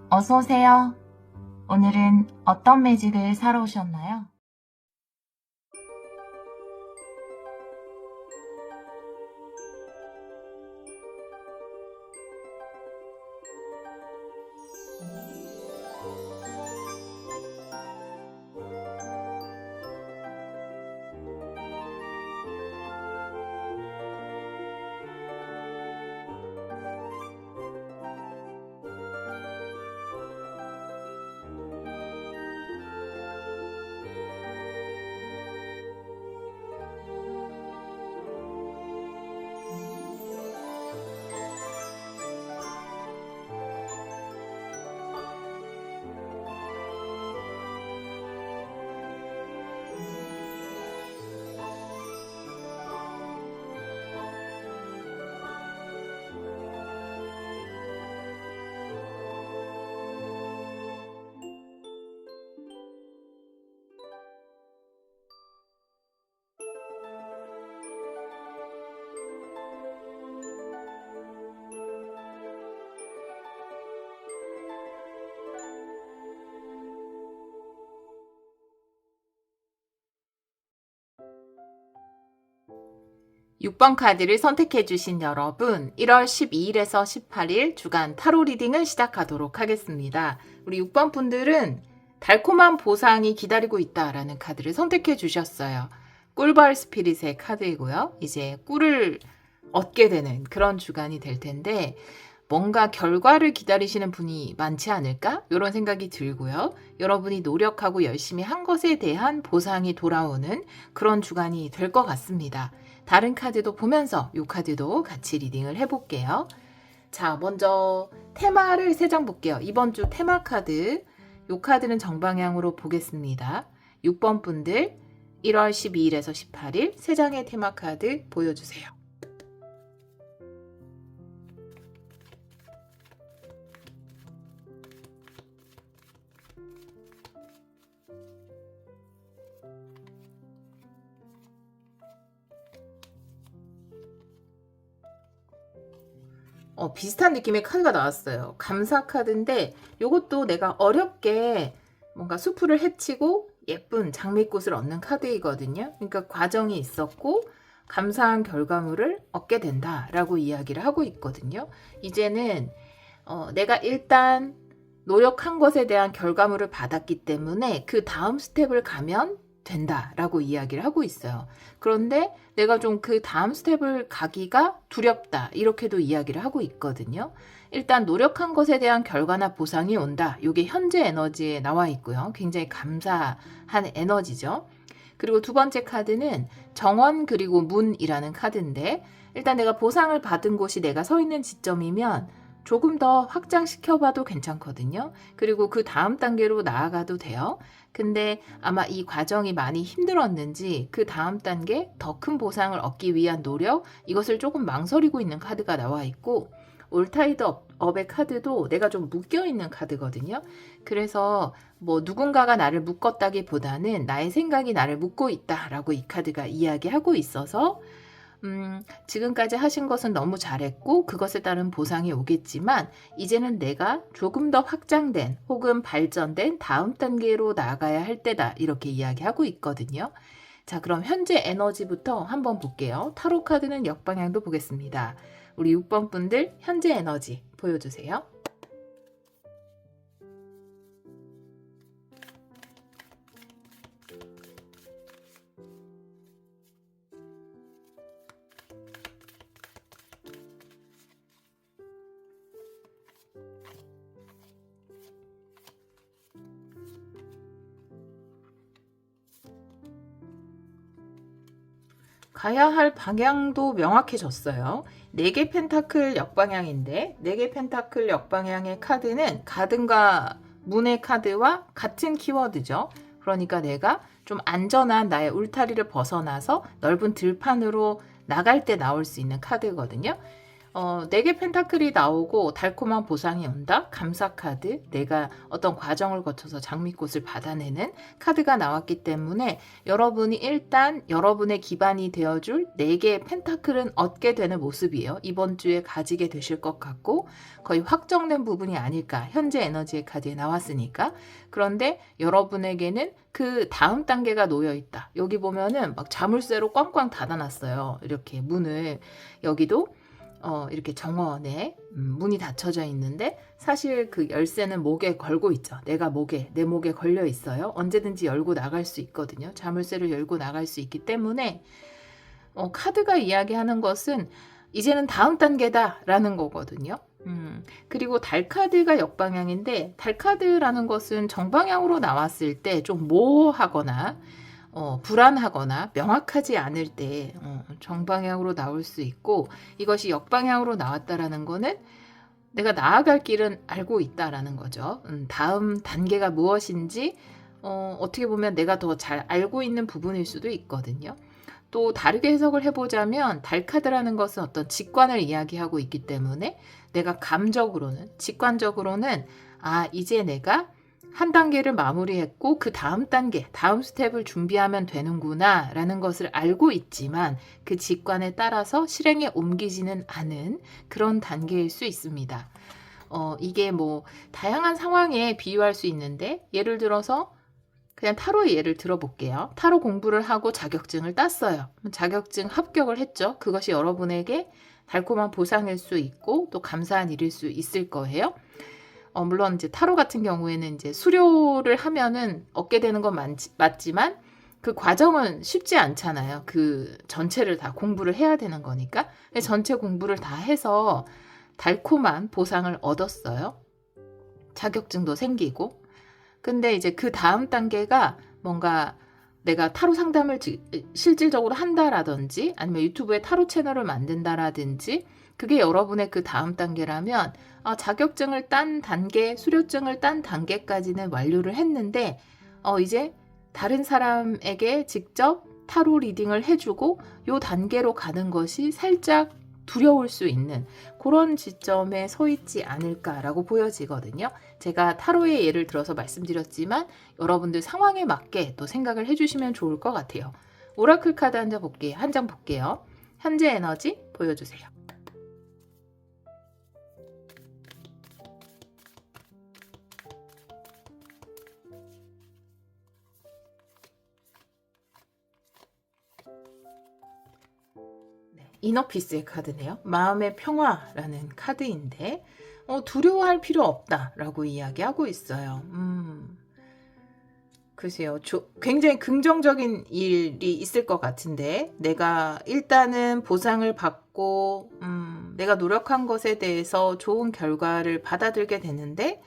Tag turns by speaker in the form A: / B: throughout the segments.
A: 어서 오세요. 오늘은 어떤 매직을 사러 오셨나요?
B: 육 번 카드를 선택해 주신 여러분, 1월 12일에서 18일 주간 타로 리딩을 시작하도록 하겠습니다. 우리 6번 분들은 달콤한 보상이 기다리고 있다라는 카드를 선택해 주셨어요. 꿀벌 스피릿의 카드이고요. 이제 꿀을 얻게 되는 그런 주간이 될 텐데 뭔가 결과를 기다리시는 분이 많지 않을까? 이런 생각이 들고요. 여러분이 노력하고 열심히 한 것에 대한 보상이 돌아오는 그런 주간이 될 것 같습니다. 다른 카드도 보면서 이 카드도 같이 리딩을 해볼게요. 자, 먼저 테마를 3장 볼게요. 이번 주 테마 카드, 이 카드는 정방향으로 보겠습니다. 6번 분들 1월 12일에서 18일 3장의 테마 카드 보여주세요. 비슷한 느낌의 카드가 나왔어요. 감사 카드인데 이것도 내가 어렵게 뭔가 수풀을 헤치고 예쁜 장미꽃을 얻는 카드이거든요. 그러니까 과정이 있었고 감사한 결과물을 얻게 된다라고 이야기를 하고 있거든요. 이제는 내가 일단 노력한 것에 대한 결과물을 받았기 때문에 그 다음 스텝을 가면 된다라고 이야기를 하고 있어요. 그런데 내가 좀 그 다음 스텝을 가기가 두렵다 이렇게도 이야기를 하고 있거든요. 일단 노력한 것에 대한 결과나 보상이 온다. 이게 현재 에너지에 나와 있고요. 굉장히 감사한 에너지죠. 그리고 두 번째 카드는 정원 그리고 문이라는 카드인데 일단 내가 보상을 받은 곳이 내가 서 있는 지점이면 조금 더 확장시켜봐도 괜찮거든요. 그리고 그 다음 단계로 나아가도 돼요. 근데 아마 이 과정이 많이 힘들었는지 그 다음 단계 더 큰 보상을 얻기 위한 노력, 이것을 조금 망설이고 있는 카드가 나와 있고 올타이드 업의 카드도 내가 좀 묶여있는 카드거든요. 그래서 뭐 누군가가 나를 묶었다기보다는 나의 생각이 나를 묶고 있다라고 이 카드가 이야기하고 있어서 지금까지 하신 것은 너무 잘했고 그것에 따른 보상이 오겠지만 이제는 내가 조금 더 확장된 혹은 발전된 다음 단계로 나아가야 할 때다 이렇게 이야기하고 있거든요. 자, 그럼 현재 에너지부터 한번 볼게요. 타로 카드는 역방향도 보겠습니다. 우리 6번 분들 현재 에너지 보여주세요. 가야 할 방향도 명확해졌어요. 4개 펜타클 역방향인데 4개 펜타클 역방향의 카드는 가든과 문의 카드와 같은 키워드죠. 그러니까 내가 좀 안전한 나의 울타리를 벗어나서 넓은 들판으로 나갈 때 나올 수 있는 카드거든요. 4개 펜타클이 나오고 달콤한 보상이 온다. 감사 카드. 내가 어떤 과정을 거쳐서 장미꽃을 받아내는 카드가 나왔기 때문에 여러분이 일단 여러분의 기반이 되어줄 4개의 펜타클은 얻게 되는 모습이에요. 이번 주에 가지게 되실 것 같고 거의 확정된 부분이 아닐까. 현재 에너지의 카드에 나왔으니까. 그런데 여러분에게는 그 다음 단계가 놓여 있다. 여기 보면은 막 자물쇠로 꽝꽝 닫아놨어요. 이렇게 문을. 여기도 이렇게 정원에 문이 닫혀져 있는데 사실 그 열쇠는 목에 걸고 있죠. 내 목에 걸려 있어요. 언제든지 열고 나갈 수 있거든요. 자물쇠를 열고 나갈 수 있기 때문에 카드가 이야기하는 것은 이제는 다음 단계다라는 거거든요. 그리고 달 카드가 역방향인데 달 카드라는 것은 정방향으로 나왔을 때 좀 모호하거나 불안하거나 명확하지 않을 때 정방향으로 나올 수 있고 이것이 역방향으로 나왔다라는 거는 내가 나아갈 길은 알고 있다라는 거죠. 다음 단계가 무엇인지 어떻게 보면 내가 더 잘 알고 있는 부분일 수도 있거든요. 또 다르게 해석을 해보자면 달 카드라는 것은 어떤 직관을 이야기하고 있기 때문에 내가 감적으로는 직관적으로는 이제 내가 한 단계를 마무리했고 그 다음 단계, 다음 스텝을 준비하면 되는구나 라는 것을 알고 있지만 그 직관에 따라서 실행에 옮기지는 않은 그런 단계일 수 있습니다. 이게 뭐 다양한 상황에 비유할 수 있는데 예를 들어서 그냥 타로의 예를 들어볼게요. 타로 공부를 하고 자격증을 땄어요. 자격증 합격을 했죠. 그것이 여러분에게 달콤한 보상일 수 있고 또 감사한 일일 수 있을 거예요. 물론 이제 타로 같은 경우에는 이제 수료를 하면은 얻게 되는 건 맞지만 그 과정은 쉽지 않잖아요. 그 전체를 다 공부를 해야 되는 거니까. 전체 공부를 다 해서 달콤한 보상을 얻었어요. 자격증도 생기고. 근데 이제 그 다음 단계가 뭔가 내가 타로 상담을 실질적으로 한다라든지 아니면 유튜브에 타로 채널을 만든다라든지 그게 여러분의 그 다음 단계라면 자격증을 딴 단계, 수료증을 딴 단계까지는 완료를 했는데 이제 다른 사람에게 직접 타로 리딩을 해주고 요 단계로 가는 것이 살짝 두려울 수 있는 그런 지점에 서 있지 않을까라고 보여지거든요. 제가 타로의 예를 들어서 말씀드렸지만 여러분들 상황에 맞게 또 생각을 해주시면 좋을 것 같아요. 오라클 카드 한 장 볼게요. 현재 에너지 보여주세요. 이너피스의 카드네요. 마음의 평화라는 카드인데 두려워할 필요 없다라고 이야기하고 있어요. 글쎄요. 굉장히 긍정적인 일이 있을 것 같은데 내가 일단은 보상을 받고 내가 노력한 것에 대해서 좋은 결과를 받아들게 되는데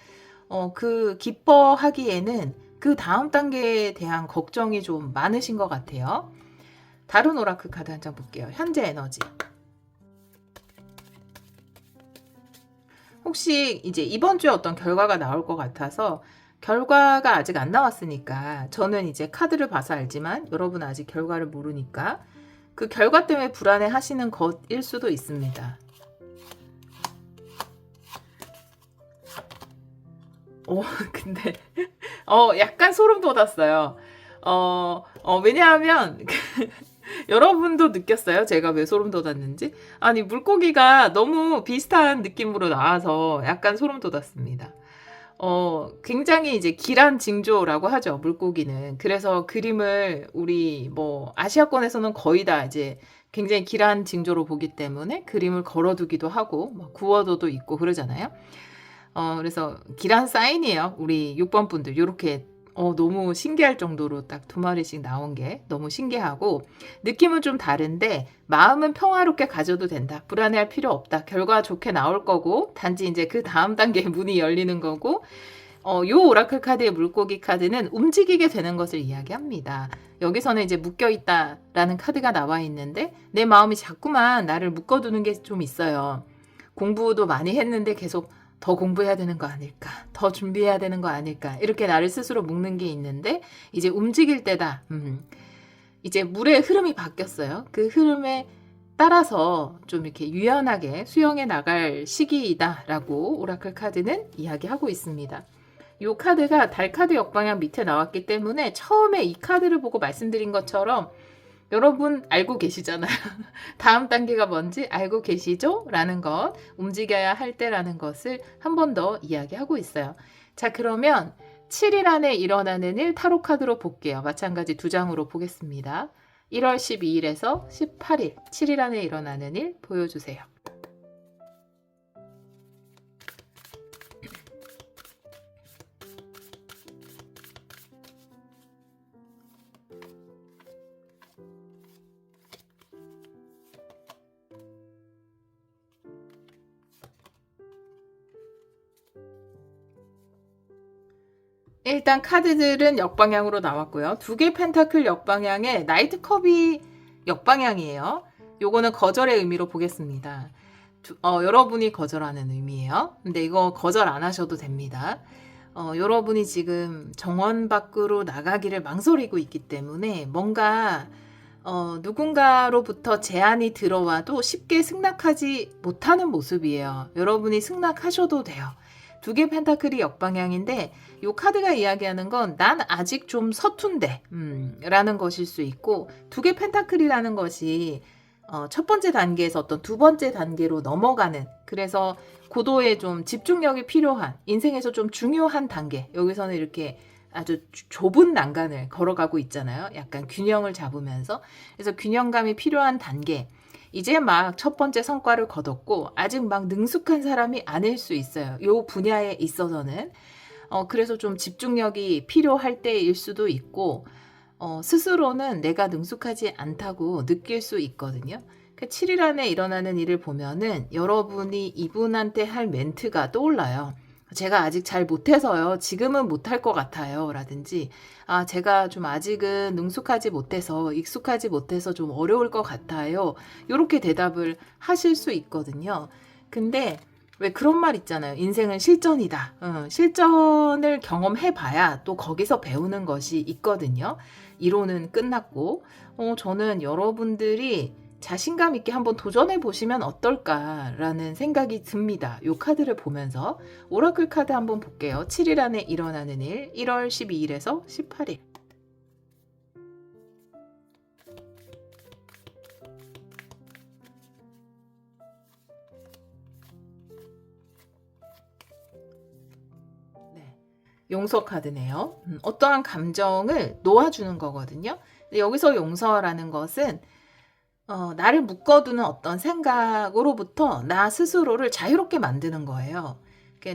B: 그 기뻐하기에는 그 다음 단계에 대한 걱정이 좀 많으신 것 같아요. 다른 오라클 카드 한 장 볼게요. 현재 에너지. 혹시 이제 이번 주에 어떤 결과가 나올 것 같아서 결과가 아직 안 나왔으니까 저는 이제 카드를 봐서 알지만 여러분 아직 결과를 모르니까 그 결과 때문에 불안해 하시는 것일 수도 있습니다. 근데 약간 소름 돋았어요. 왜냐하면 여러분도 느꼈어요? 제가 왜 소름 돋았는지? 아니 물고기가 너무 비슷한 느낌으로 나와서 약간 소름 돋았습니다. 굉장히 이제 길한 징조라고 하죠, 물고기는. 그래서 그림을 우리 뭐 아시아권에서는 거의 다 이제 굉장히 길한 징조로 보기 때문에 그림을 걸어두기도 하고 구워도도 있고 그러잖아요. 그래서 길한 사인이에요. 우리 6번 분들 요렇게 너무 신기할 정도로 딱 2마리씩 나온 게 너무 신기하고 느낌은 좀 다른데 마음은 평화롭게 가져도 된다. 불안해할 필요 없다. 결과 좋게 나올 거고 단지 이제 그 다음 단계에 문이 열리는 거고 요 오라클 카드의 물고기 카드는 움직이게 되는 것을 이야기합니다. 여기서는 이제 묶여있다라는 카드가 나와 있는데 내 마음이 자꾸만 나를 묶어두는 게 좀 있어요. 공부도 많이 했는데 계속 더 공부해야 되는 거 아닐까? 더 준비해야 되는 거 아닐까? 이렇게 나를 스스로 묶는 게 있는데 이제 움직일 때다. 이제 물의 흐름이 바뀌었어요. 그 흐름에 따라서 좀 이렇게 유연하게 수영해 나갈 시기이다라고 오라클 카드는 이야기하고 있습니다. 이 카드가 달 카드 역방향 밑에 나왔기 때문에 처음에 이 카드를 보고 말씀드린 것처럼 여러분 알고 계시잖아요. 다음 단계가 뭔지 알고 계시죠? 라는 것, 움직여야 할 때라는 것을 한 번 더 이야기하고 있어요. 자, 그러면 7일 안에 일어나는 일 타로 카드로 볼게요. 마찬가지 두 장으로 보겠습니다. 1월 12일에서 18일, 7일 안에 일어나는 일 보여주세요. 일단 카드들은 역방향으로 나왔고요. 두 개 펜타클 역방향에 나이트 컵이 역방향이에요. 요거는 거절의 의미로 보겠습니다. 여러분이 거절하는 의미예요. 근데 이거 거절 안 하셔도 됩니다. 여러분이 지금 정원 밖으로 나가기를 망설이고 있기 때문에 뭔가 누군가로부터 제안이 들어와도 쉽게 승낙하지 못하는 모습이에요. 여러분이 승낙하셔도 돼요. 두 개 펜타클이 역방향인데 이 카드가 이야기하는 건 난 아직 좀 서툰데 라는 것일 수 있고, 두 개 펜타클이라는 것이 첫 번째 단계에서 어떤 두 번째 단계로 넘어가는, 그래서 고도의 좀 집중력이 필요한 인생에서 좀 중요한 단계, 여기서는 이렇게 아주 좁은 난간을 걸어가고 있잖아요. 약간 균형을 잡으면서. 그래서 균형감이 필요한 단계, 이제 막 첫 번째 성과를 거뒀고 아직 막 능숙한 사람이 아닐 수 있어요. 요 분야에 있어서는. 그래서 좀 집중력이 필요할 때일 수도 있고, 스스로는 내가 능숙하지 않다고 느낄 수 있거든요. 7일 안에 일어나는 일을 보면은 여러분이 이분한테 할 멘트가 떠올라요. 제가 아직 잘 못해서요. 지금은 못할 것 같아요. 라든지, 제가 좀 아직은 능숙하지 못해서, 익숙하지 못해서 좀 어려울 것 같아요. 이렇게 대답을 하실 수 있거든요. 근데 왜 그런 말 있잖아요. 인생은 실전이다. 실전을 경험해봐야 또 거기서 배우는 것이 있거든요. 이론은 끝났고, 저는 여러분들이 자신감 있게 한번 도전해 보시면 어떨까라는 생각이 듭니다. 이 카드를 보면서 오라클 카드 한번 볼게요. 7일 안에 일어나는 일, 1월 12일에서 18일. 네, 용서 카드네요. 어떠한 감정을 놓아주는 거거든요. 근데 여기서 용서라는 것은 나를 묶어두는 어떤 생각으로부터 나 스스로를 자유롭게 만드는 거예요.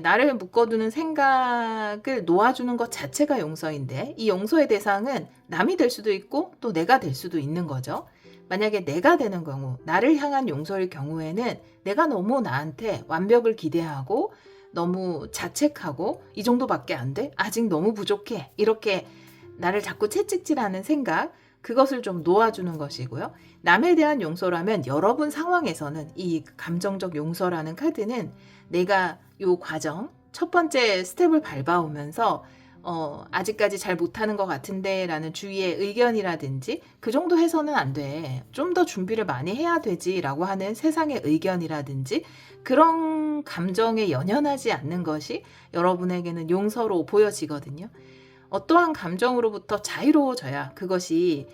B: 나를 묶어두는 생각을 놓아주는 것 자체가 용서인데, 이 용서의 대상은 남이 될 수도 있고 또 내가 될 수도 있는 거죠. 만약에 내가 되는 경우, 나를 향한 용서일 경우에는 내가 너무 나한테 완벽을 기대하고 너무 자책하고 이 정도밖에 안 돼? 아직 너무 부족해. 이렇게 나를 자꾸 채찍질하는 생각, 그것을 좀 놓아주는 것이고요. 남에 대한 용서라면 여러분 상황에서는 이 감정적 용서라는 카드는 내가 요 과정, 첫 번째 스텝을 밟아오면서 아직까지 잘 못하는 것 같은데 라는 주위의 의견이라든지, 그 정도 해서는 안 돼. 좀 더 준비를 많이 해야 되지 라고 하는 세상의 의견이라든지, 그런 감정에 연연하지 않는 것이 여러분에게는 용서로 보여지거든요. 어떠한 감정으로부터 자유로워져야 그것이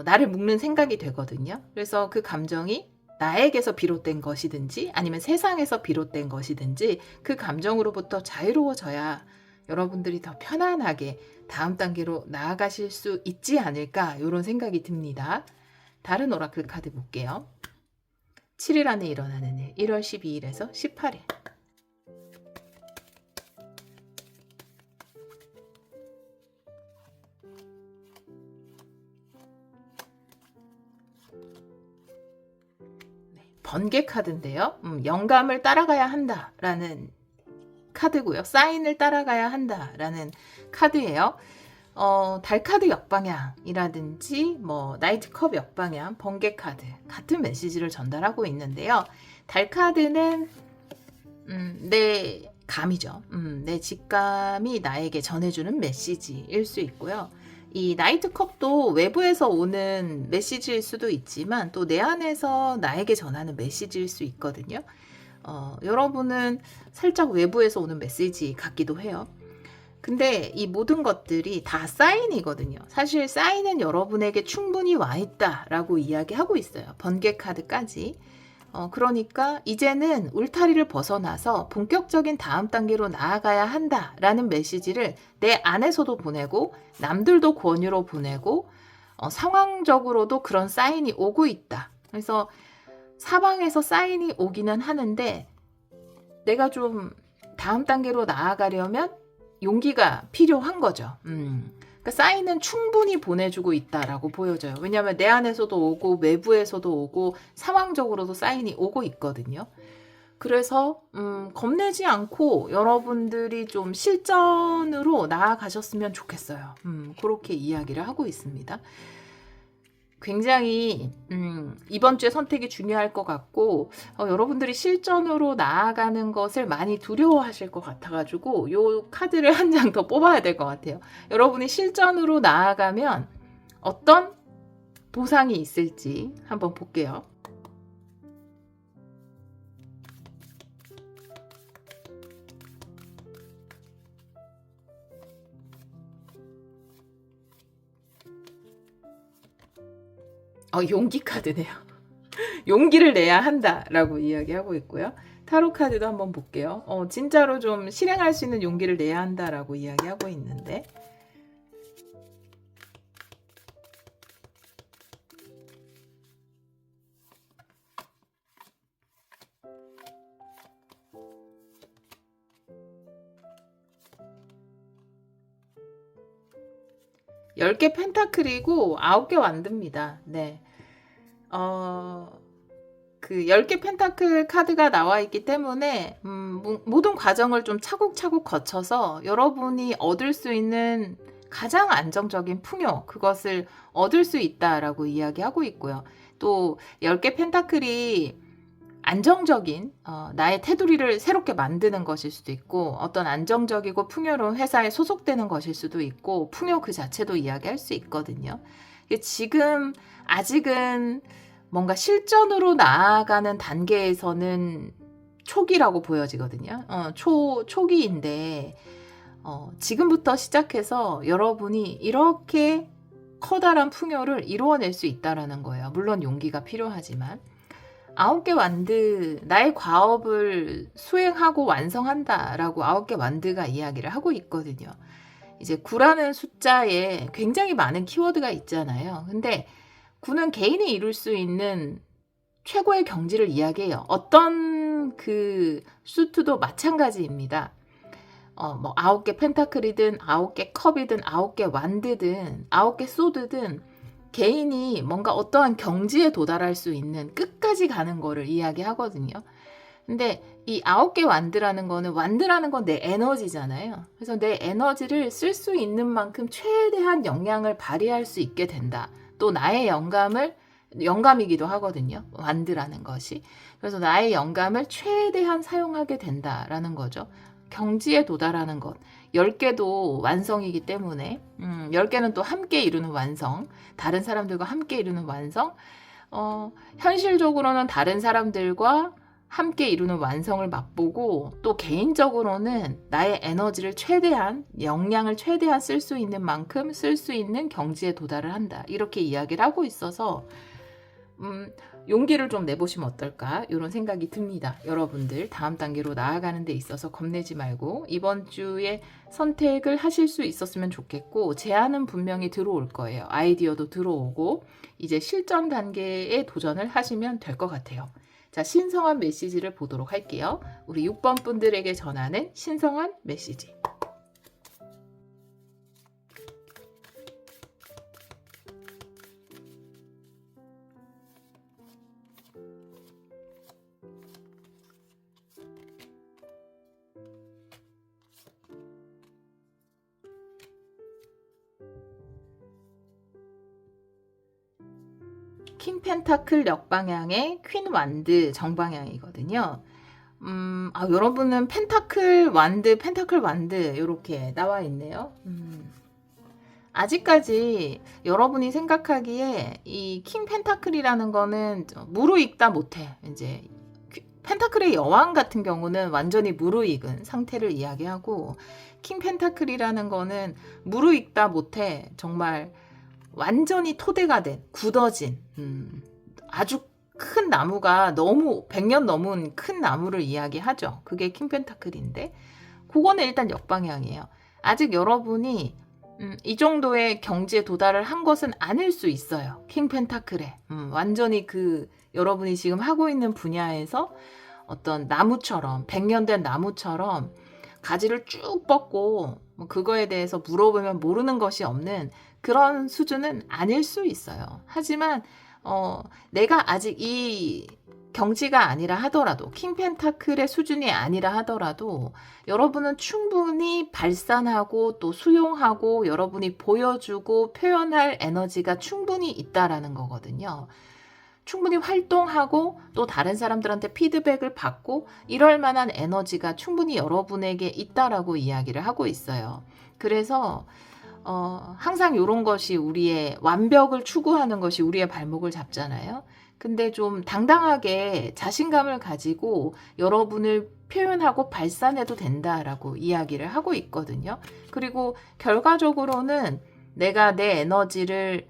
B: 나를 묶는 생각이 되거든요. 그래서 그 감정이 나에게서 비롯된 것이든지 아니면 세상에서 비롯된 것이든지 그 감정으로부터 자유로워져야 여러분들이 더 편안하게 다음 단계로 나아가실 수 있지 않을까, 이런 생각이 듭니다. 다른 오라클 카드 볼게요. 7일 안에 일어나는 일, 1월 12일에서 18일. 번개 카드인데요. 영감을 따라가야 한다라는 카드고요. 사인을 따라가야 한다라는 카드예요. 달 카드 역방향이라든지 나이트 컵 역방향, 번개 카드 같은 메시지를 전달하고 있는데요. 달 카드는 내 감이죠. 내 직감이 나에게 전해주는 메시지일 수 있고요. 이 나이트 컵도 외부에서 오는 메시지일 수도 있지만 또 내 안에서 나에게 전하는 메시지일 수 있거든요. 여러분은 살짝 외부에서 오는 메시지 같기도 해요. 근데 이 모든 것들이 다 사인이거든요. 사실 사인은 여러분에게 충분히 와 있다라고 이야기하고 있어요. 번개 카드까지. 그러니까 이제는 울타리를 벗어나서 본격적인 다음 단계로 나아가야 한다라는 메시지를 내 안에서도 보내고 남들도 권유로 보내고 상황적으로도 그런 사인이 오고 있다. 그래서 사방에서 사인이 오기는 하는데 내가 좀 다음 단계로 나아가려면 용기가 필요한 거죠. 그러니까 사인은 충분히 보내주고 있다라고 보여져요. 왜냐하면 내 안에서도 오고 외부에서도 오고 상황적으로도 사인이 오고 있거든요. 그래서 겁내지 않고 여러분들이 좀 실전으로 나아가셨으면 좋겠어요. 그렇게 이야기를 하고 있습니다. 굉장히 이번 주에 선택이 중요할 것 같고 여러분들이 실전으로 나아가는 것을 많이 두려워하실 것 같아가지고 이 카드를 한 장 더 뽑아야 될 것 같아요. 여러분이 실전으로 나아가면 어떤 보상이 있을지 한번 볼게요. 용기 카드네요. 용기를 내야 한다라고 이야기하고 있고요. 타로 카드도 한번 볼게요. 진짜로 좀 실행할 수 있는 용기를 내야 한다라고 이야기하고 있는데 열 개 펜타클이고 9개 완드입니다. 네. 그 10개 펜타클 카드가 나와 있기 때문에 모든 과정을 좀 차곡차곡 거쳐서 여러분이 얻을 수 있는 가장 안정적인 풍요, 그것을 얻을 수 있다라고 이야기하고 있고요. 또 10개 펜타클이 안정적인 나의 테두리를 새롭게 만드는 것일 수도 있고 어떤 안정적이고 풍요로운 회사에 소속되는 것일 수도 있고 풍요 그 자체도 이야기할 수 있거든요. 지금 아직은 뭔가 실전으로 나아가는 단계에서는 초기라고 보여지거든요. 초기인데 지금부터 시작해서 여러분이 이렇게 커다란 풍요를 이루어낼 수 있다라는 거예요. 물론 용기가 필요하지만 9개 완드, 나의 과업을 수행하고 완성한다라고 9개 완드가 이야기를 하고 있거든요. 이제 9라는 숫자에 굉장히 많은 키워드가 있잖아요. 근데 9는 개인이 이룰 수 있는 최고의 경지를 이야기해요. 어떤 그 수트도 마찬가지입니다. 뭐 9개 펜타클이든 9개 컵이든 9개 완드든 9개 소드든 개인이 뭔가 어떠한 경지에 도달할 수 있는 끝까지 가는 거를 이야기하거든요. 근데 이 9개 완드라는 건 내 에너지잖아요. 그래서 내 에너지를 쓸 수 있는 만큼 최대한 영향을 발휘할 수 있게 된다. 또 나의 영감이기도 하거든요. 완드라는 것이. 그래서 나의 영감을 최대한 사용하게 된다라는 거죠. 경지에 도달하는 것. 10개도 완성이기 때문에 10개는 또 함께 이루는 완성. 다른 사람들과 함께 이루는 완성. 현실적으로는 다른 사람들과 함께 이루는 완성을 맛보고 또 개인적으로는 나의 에너지를 최대한 역량을 최대한 쓸 수 있는 만큼 쓸 수 있는 경지에 도달을 한다. 이렇게 이야기를 하고 있어서 용기를 좀 내보시면 어떨까 이런 생각이 듭니다. 여러분들 다음 단계로 나아가는 데 있어서 겁내지 말고 이번 주에 선택을 하실 수 있었으면 좋겠고 제안은 분명히 들어올 거예요. 아이디어도 들어오고 이제 실전 단계에 도전을 하시면 될 것 같아요. 자, 신성한 메시지를 보도록 할게요. 우리 6번 분들에게 전하는 신성한 메시지. 킹 펜타클 역방향의 퀸 완드 정방향이거든요. 여러분은 펜타클 완드 이렇게 나와 있네요. 아직까지 여러분이 생각하기에 이 킹 펜타클이라는 거는 무르익다 못해. 이제 펜타클의 여왕 같은 경우는 완전히 무르익은 상태를 이야기하고, 킹 펜타클이라는 거는 무르익다 못해 정말 완전히 토대가 된, 굳어진 아주 큰 나무가, 너무 100년 넘은 큰 나무를 이야기하죠. 그게 킹 펜타클인데, 그거는 일단 역방향이에요. 아직 여러분이 이 정도의 경지에 도달을 한 것은 아닐 수 있어요. 킹 펜타클에 완전히 그 여러분이 지금 하고 있는 분야에서 어떤 나무처럼, 100년 된 나무처럼 가지를 쭉 뻗고 뭐 그거에 대해서 물어보면 모르는 것이 없는 그런 수준은 아닐 수 있어요. 하지만 내가 아직 이 경지가 아니라 하더라도, 킹 펜타클의 수준이 아니라 하더라도 여러분은 충분히 발산하고 또 수용하고 여러분이 보여주고 표현할 에너지가 충분히 있다라는 거거든요. 충분히 활동하고 또 다른 사람들한테 피드백을 받고 이럴 만한 에너지가 충분히 여러분에게 있다라고 이야기를 하고 있어요. 그래서 항상 이런 것이, 우리의 완벽을 추구하는 것이 우리의 발목을 잡잖아요. 근데 좀 당당하게 자신감을 가지고 여러분을 표현하고 발산해도 된다라고 이야기를 하고 있거든요. 그리고 결과적으로는 내가 내 에너지를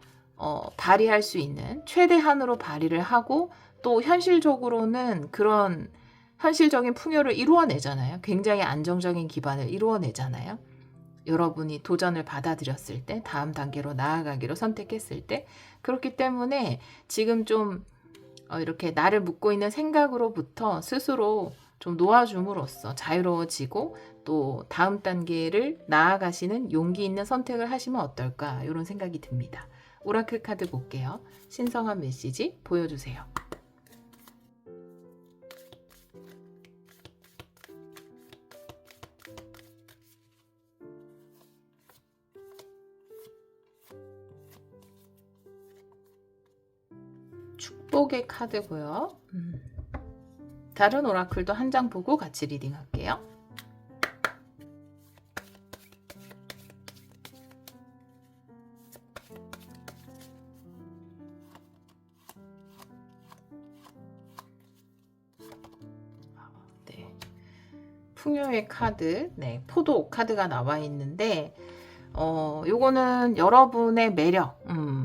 B: 발휘할 수 있는 최대한으로 발휘를 하고, 또 현실적으로는 그런 현실적인 풍요를 이루어내잖아요. 굉장히 안정적인 기반을 이루어내잖아요. 여러분이 도전을 받아들였을 때, 다음 단계로 나아가기로 선택했을 때. 그렇기 때문에 지금 좀 이렇게 나를 묶고 있는 생각으로부터 스스로 좀 놓아줌으로써 자유로워지고 또 다음 단계를 나아가시는 용기 있는 선택을 하시면 어떨까, 이런 생각이 듭니다. 오라클 카드 볼게요. 신성한 메시지 보여주세요. 축복의 카드고요. 다른 오라클도 한 장 보고 같이 리딩 할게요. 네, 풍요의 카드, 네, 포도 카드가 나와 있는데, 요거는 여러분의 매력,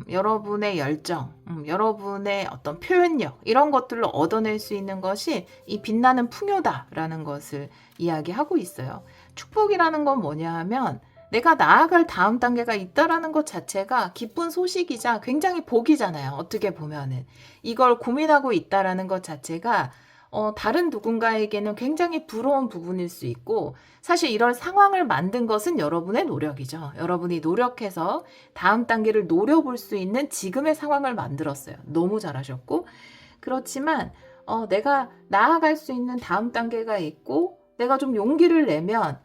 B: 여러분의 열정, 여러분의 어떤 표현력, 이런 것들로 얻어낼 수 있는 것이 이 빛나는 풍요다라는 것을 이야기하고 있어요. 축복이라는 건 뭐냐 하면, 내가 나아갈 다음 단계가 있다라는 것 자체가 기쁜 소식이자 굉장히 복이잖아요. 어떻게 보면은. 이걸 고민하고 있다라는 것 자체가 다른 누군가에게는 굉장히 부러운 부분일 수 있고, 사실 이런 상황을 만든 것은 여러분의 노력이죠. 여러분이 노력해서 다음 단계를 노려볼 수 있는 지금의 상황을 만들었어요. 너무 잘하셨고, 그렇지만 내가 나아갈 수 있는 다음 단계가 있고, 내가 좀 용기를 내면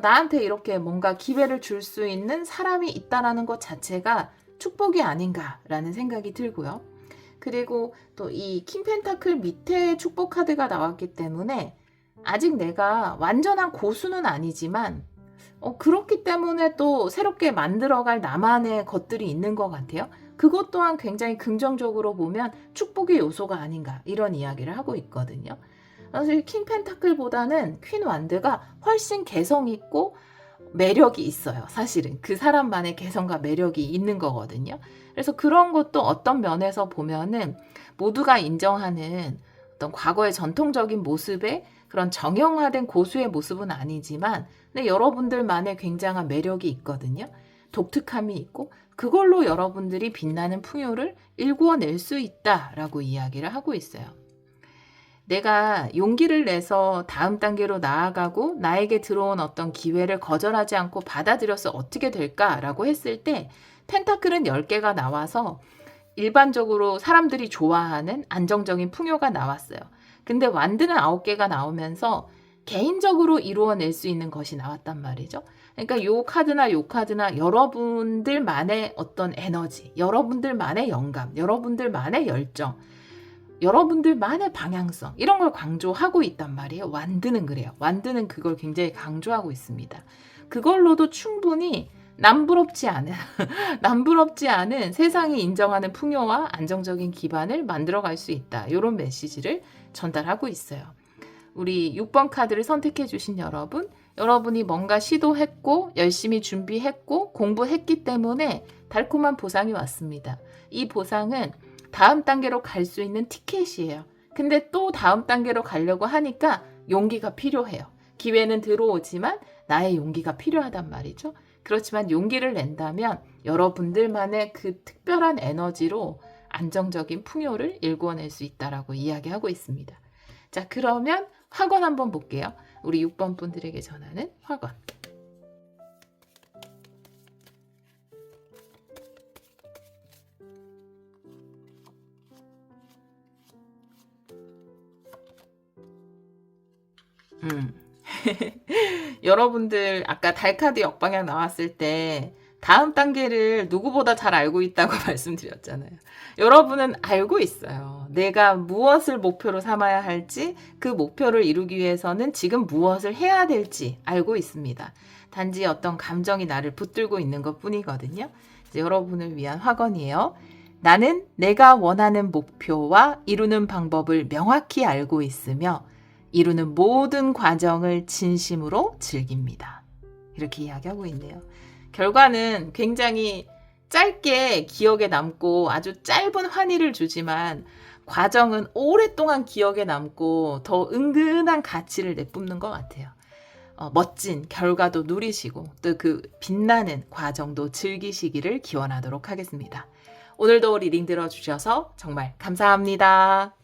B: 나한테 이렇게 뭔가 기회를 줄 수 있는 사람이 있다라는 것 자체가 축복이 아닌가라는 생각이 들고요. 그리고 또 이 킹 펜타클 밑에 축복 카드가 나왔기 때문에 아직 내가 완전한 고수는 아니지만 그렇기 때문에 또 새롭게 만들어갈 나만의 것들이 있는 것 같아요. 그것 또한 굉장히 긍정적으로 보면 축복의 요소가 아닌가, 이런 이야기를 하고 있거든요. 사실 킹 펜타클보다는 퀸 완드가 훨씬 개성 있고 매력이 있어요. 사실은 그 사람만의 개성과 매력이 있는 거거든요. 그래서 그런 것도 어떤 면에서 보면은 모두가 인정하는 어떤 과거의 전통적인 모습의 그런 정형화된 고수의 모습은 아니지만, 근데 여러분들만의 굉장한 매력이 있거든요. 독특함이 있고, 그걸로 여러분들이 빛나는 풍요를 일구어낼 수 있다라고 이야기를 하고 있어요. 내가 용기를 내서 다음 단계로 나아가고 나에게 들어온 어떤 기회를 거절하지 않고 받아들여서 어떻게 될까라고 했을 때, 펜타클은 10개가 나와서 일반적으로 사람들이 좋아하는 안정적인 풍요가 나왔어요. 근데 완드는 9개가 나오면서 개인적으로 이루어낼 수 있는 것이 나왔단 말이죠. 그러니까 요 카드나 여러분들만의 어떤 에너지, 여러분들만의 영감, 여러분들만의 열정, 여러분들만의 방향성, 이런 걸 강조하고 있단 말이에요. 완드는 그래요. 완드는 그걸 굉장히 강조하고 있습니다. 그걸로도 충분히 남부럽지 않은 남부럽지 않은 세상이 인정하는 풍요와 안정적인 기반을 만들어갈 수 있다. 이런 메시지를 전달하고 있어요. 우리 6번 카드를 선택해 주신 여러분, 여러분이 뭔가 시도했고 열심히 준비했고 공부했기 때문에 달콤한 보상이 왔습니다. 이 보상은 다음 단계로 갈 수 있는 티켓이에요. 근데 또 다음 단계로 가려고 하니까 용기가 필요해요. 기회는 들어오지만 나의 용기가 필요하단 말이죠. 그렇지만 용기를 낸다면 여러분들만의 그 특별한 에너지로 안정적인 풍요를 일궈낼 수 있다라고 이야기하고 있습니다. 자, 그러면 화건 한번 볼게요. 우리 6번 분들에게 전하는 화건. 여러분들 아까 달카드 역방향 나왔을 때 다음 단계를 누구보다 잘 알고 있다고 말씀드렸잖아요. 여러분은 알고 있어요. 내가 무엇을 목표로 삼아야 할지, 그 목표를 이루기 위해서는 지금 무엇을 해야 될지 알고 있습니다. 단지 어떤 감정이 나를 붙들고 있는 것 뿐이거든요. 이제 여러분을 위한 화건이에요. 나는 내가 원하는 목표와 이루는 방법을 명확히 알고 있으며 이루는 모든 과정을 진심으로 즐깁니다. 이렇게 이야기하고 있네요. 결과는 굉장히 짧게 기억에 남고 아주 짧은 환희를 주지만 과정은 오랫동안 기억에 남고 더 은근한 가치를 내뿜는 것 같아요. 멋진 결과도 누리시고 또 그 빛나는 과정도 즐기시기를 기원하도록 하겠습니다. 오늘도 리딩 들어주셔서 정말 감사합니다.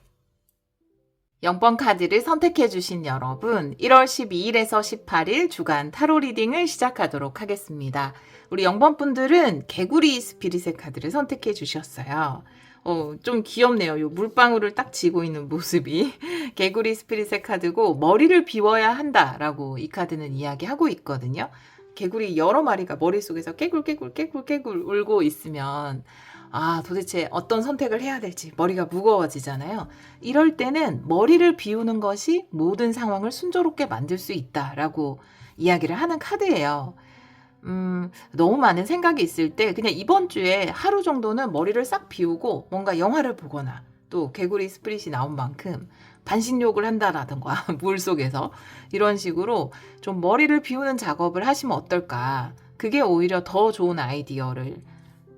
B: 0번 카드를 선택해 주신 여러분, 1월 12일에서 18일 주간 타로 리딩을 시작하도록 하겠습니다. 우리 0번 분들은 개구리 스피릿의 카드를 선택해 주셨어요. 좀 귀엽네요. 요 물방울을 딱 쥐고 있는 모습이. 개구리 스피릿의 카드고 머리를 비워야 한다라고 이 카드는 이야기하고 있거든요. 개구리 여러 마리가 머릿속에서 깨굴 울고 있으면 도대체 어떤 선택을 해야 될지 머리가 무거워지잖아요. 이럴 때는 머리를 비우는 것이 모든 상황을 순조롭게 만들 수 있다라고 이야기를 하는 카드예요. 너무 많은 생각이 있을 때 그냥 이번 주에 하루 정도는 머리를 싹 비우고 뭔가 영화를 보거나 또 개구리 스피릿이 나온 만큼 반신욕을 한다라든가 물속에서 이런 식으로 좀 머리를 비우는 작업을 하시면 어떨까. 그게 오히려 더 좋은 아이디어를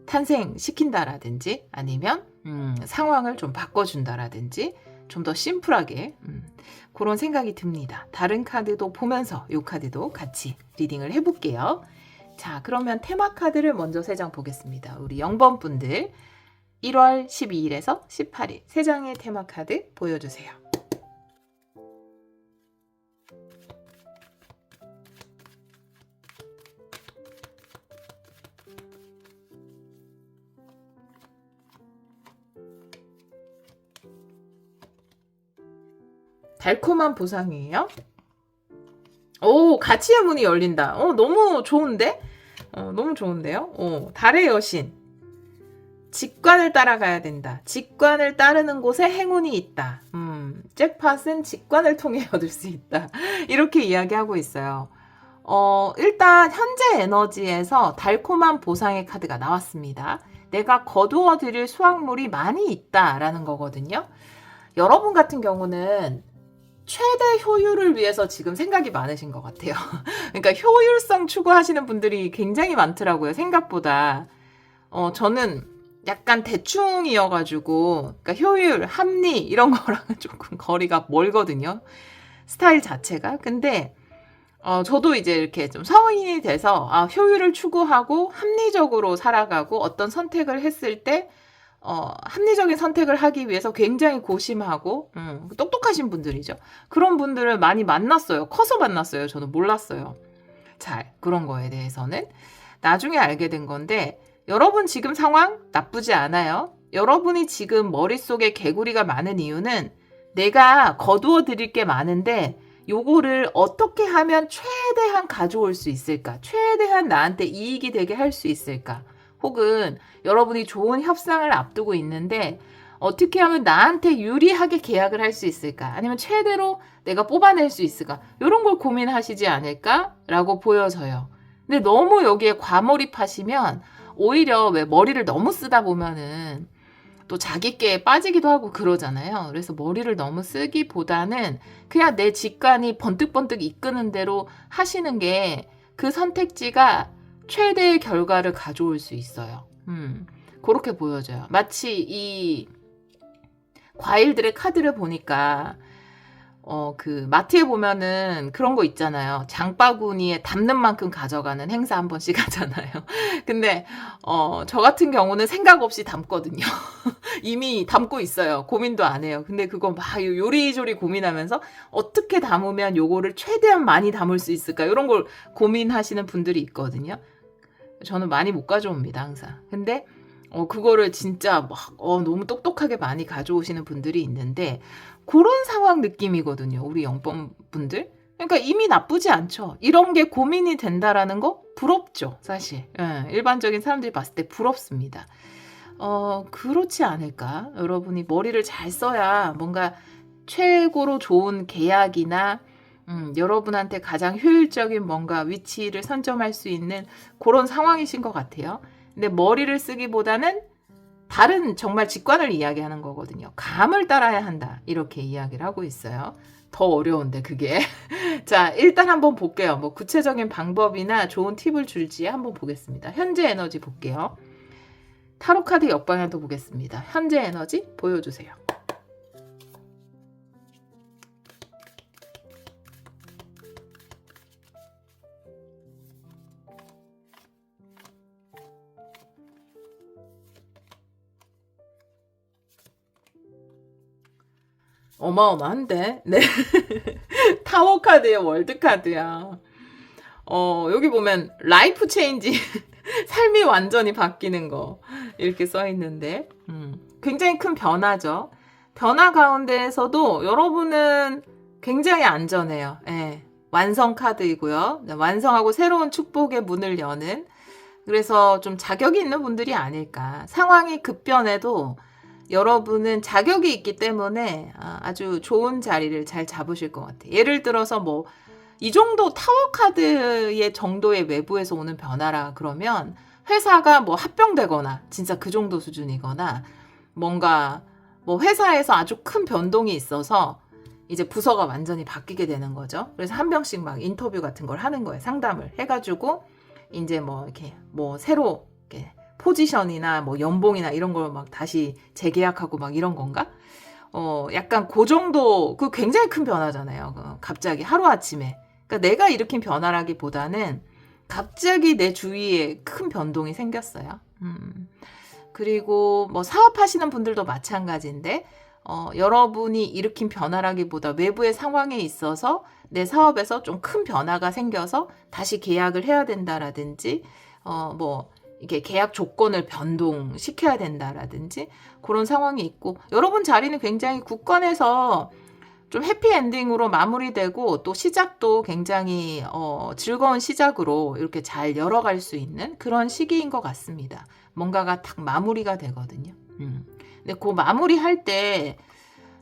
B: 탄생시킨다라든지 아니면 상황을 좀 바꿔준다라든지 좀 더 심플하게 그런 생각이 듭니다. 다른 카드도 보면서 이 카드도 같이 리딩을 해볼게요. 자, 그러면 테마 카드를 먼저 3장 보겠습니다. 우리 0번 분들 1월 12일에서 18일 3장의 테마 카드 보여주세요. 달콤한 보상이에요. 오, 가치의 문이 열린다. 너무 좋은데? 너무 좋은데요? 달의 여신. 직관을 따라가야 된다. 직관을 따르는 곳에 행운이 있다. 잭팟은 직관을 통해 얻을 수 있다. 이렇게 이야기하고 있어요. 일단 현재 에너지에서 달콤한 보상의 카드가 나왔습니다. 내가 거두어 드릴 수확물이 많이 있다라는 거거든요. 여러분 같은 경우는 최대 효율을 위해서 지금 생각이 많으신 것 같아요. 그러니까 효율성 추구하시는 분들이 굉장히 많더라고요. 생각보다. 저는 약간 대충이어가지고 그러니까 효율, 합리 이런 거랑은 조금 거리가 멀거든요. 스타일 자체가. 근데 저도 이제 이렇게 좀 성인이 돼서 효율을 추구하고 합리적으로 살아가고 어떤 선택을 했을 때 합리적인 선택을 하기 위해서 굉장히 고심하고 똑똑하신 분들이죠. 그런 분들을 많이 만났어요. 커서 만났어요. 저는 몰랐어요. 잘 그런 거에 대해서는 나중에 알게 된 건데 여러분 지금 상황 나쁘지 않아요. 여러분이 지금 머릿속에 개구리가 많은 이유는 내가 거두어 드릴 게 많은데 요거를 어떻게 하면 최대한 가져올 수 있을까? 최대한 나한테 이익이 되게 할 수 있을까? 혹은 여러분이 좋은 협상을 앞두고 있는데 어떻게 하면 나한테 유리하게 계약을 할 수 있을까? 아니면 최대로 내가 뽑아낼 수 있을까? 이런 걸 고민하시지 않을까라고 보여져요. 근데 너무 여기에 과몰입하시면 오히려 왜 머리를 너무 쓰다 보면은 또 자기께 빠지기도 하고 그러잖아요. 그래서 머리를 너무 쓰기보다는 그냥 내 직관이 번뜩번뜩 이끄는 대로 하시는 게 그 선택지가 최대의 결과를 가져올 수 있어요. 그렇게 보여져요. 마치 이 과일들의 카드를 보니까 그 마트에 보면은 그런 거 있잖아요. 장바구니에 담는 만큼 가져가는 행사 한 번씩 하잖아요. 근데 저 같은 경우는 생각 없이 담거든요. 이미 담고 있어요. 고민도 안 해요. 근데 그거 막 요리조리 고민하면서 어떻게 담으면 요거를 최대한 많이 담을 수 있을까? 이런 걸 고민하시는 분들이 있거든요. 저는 많이 못 가져옵니다, 항상. 근데 그거를 진짜 막 너무 똑똑하게 많이 가져오시는 분들이 있는데 그런 상황 느낌이거든요. 우리 0번 분들. 그러니까 이미 나쁘지 않죠. 이런 게 고민이 된다라는 거 부럽죠, 사실. 예, 일반적인 사람들이 봤을 때 부럽습니다. 그렇지 않을까? 여러분이 머리를 잘 써야 뭔가 최고로 좋은 계약이나 여러분한테 가장 효율적인 뭔가 위치를 선점할 수 있는 그런 상황이신 것 같아요. 근데 머리를 쓰기보다는 다른 정말 직관을 이야기하는 거거든요. 감을 따라야 한다. 이렇게 이야기를 하고 있어요. 더 어려운데 그게. 자, 일단 한번 볼게요. 뭐 구체적인 방법이나 좋은 팁을 줄지 한번 보겠습니다. 현재 에너지 볼게요. 타로 카드 역방향도 보겠습니다. 현재 에너지 보여주세요. 어마어마한데? 네. 타워 카드예요. 월드 카드야. 여기 보면 라이프 체인지. 삶이 완전히 바뀌는 거. 이렇게 써 있는데. 굉장히 큰 변화죠. 변화 가운데에서도 여러분은 굉장히 안전해요. 예. 완성 카드이고요. 완성하고 새로운 축복의 문을 여는. 그래서 좀 자격이 있는 분들이 아닐까. 상황이 급변해도 여러분은 자격이 있기 때문에 아주 좋은 자리를 잘 잡으실 것 같아요. 예를 들어서 뭐 이 정도 타워 카드의 정도의 외부에서 오는 변화라 그러면 회사가 뭐 합병되거나 진짜 그 정도 수준이거나 뭔가 뭐 회사에서 아주 큰 변동이 있어서 이제 부서가 완전히 바뀌게 되는 거죠. 그래서 한 명씩 막 인터뷰 같은 걸 하는 거예요. 상담을 해가지고 이제 뭐 이렇게 뭐 새로 이렇게 포지션이나 뭐 연봉이나 이런 걸 막 다시 재계약하고 막 이런 건가? 약간 그 정도, 그 굉장히 큰 변화잖아요. 갑자기 하루아침에. 그러니까 내가 일으킨 변화라기보다는 갑자기 내 주위에 큰 변동이 생겼어요. 그리고 뭐 사업하시는 분들도 마찬가지인데, 여러분이 일으킨 변화라기보다 외부의 상황에 있어서 내 사업에서 좀 큰 변화가 생겨서 다시 계약을 해야 된다라든지, 뭐, 이게 계약 조건을 변동시켜야 된다라든지 그런 상황이 있고 여러분 자리는 굉장히 굳건해서 좀 해피엔딩으로 마무리되고 또 시작도 굉장히 즐거운 시작으로 이렇게 잘 열어갈 수 있는 그런 시기인 것 같습니다. 뭔가가 딱 마무리가 되거든요. 근데 그 마무리할 때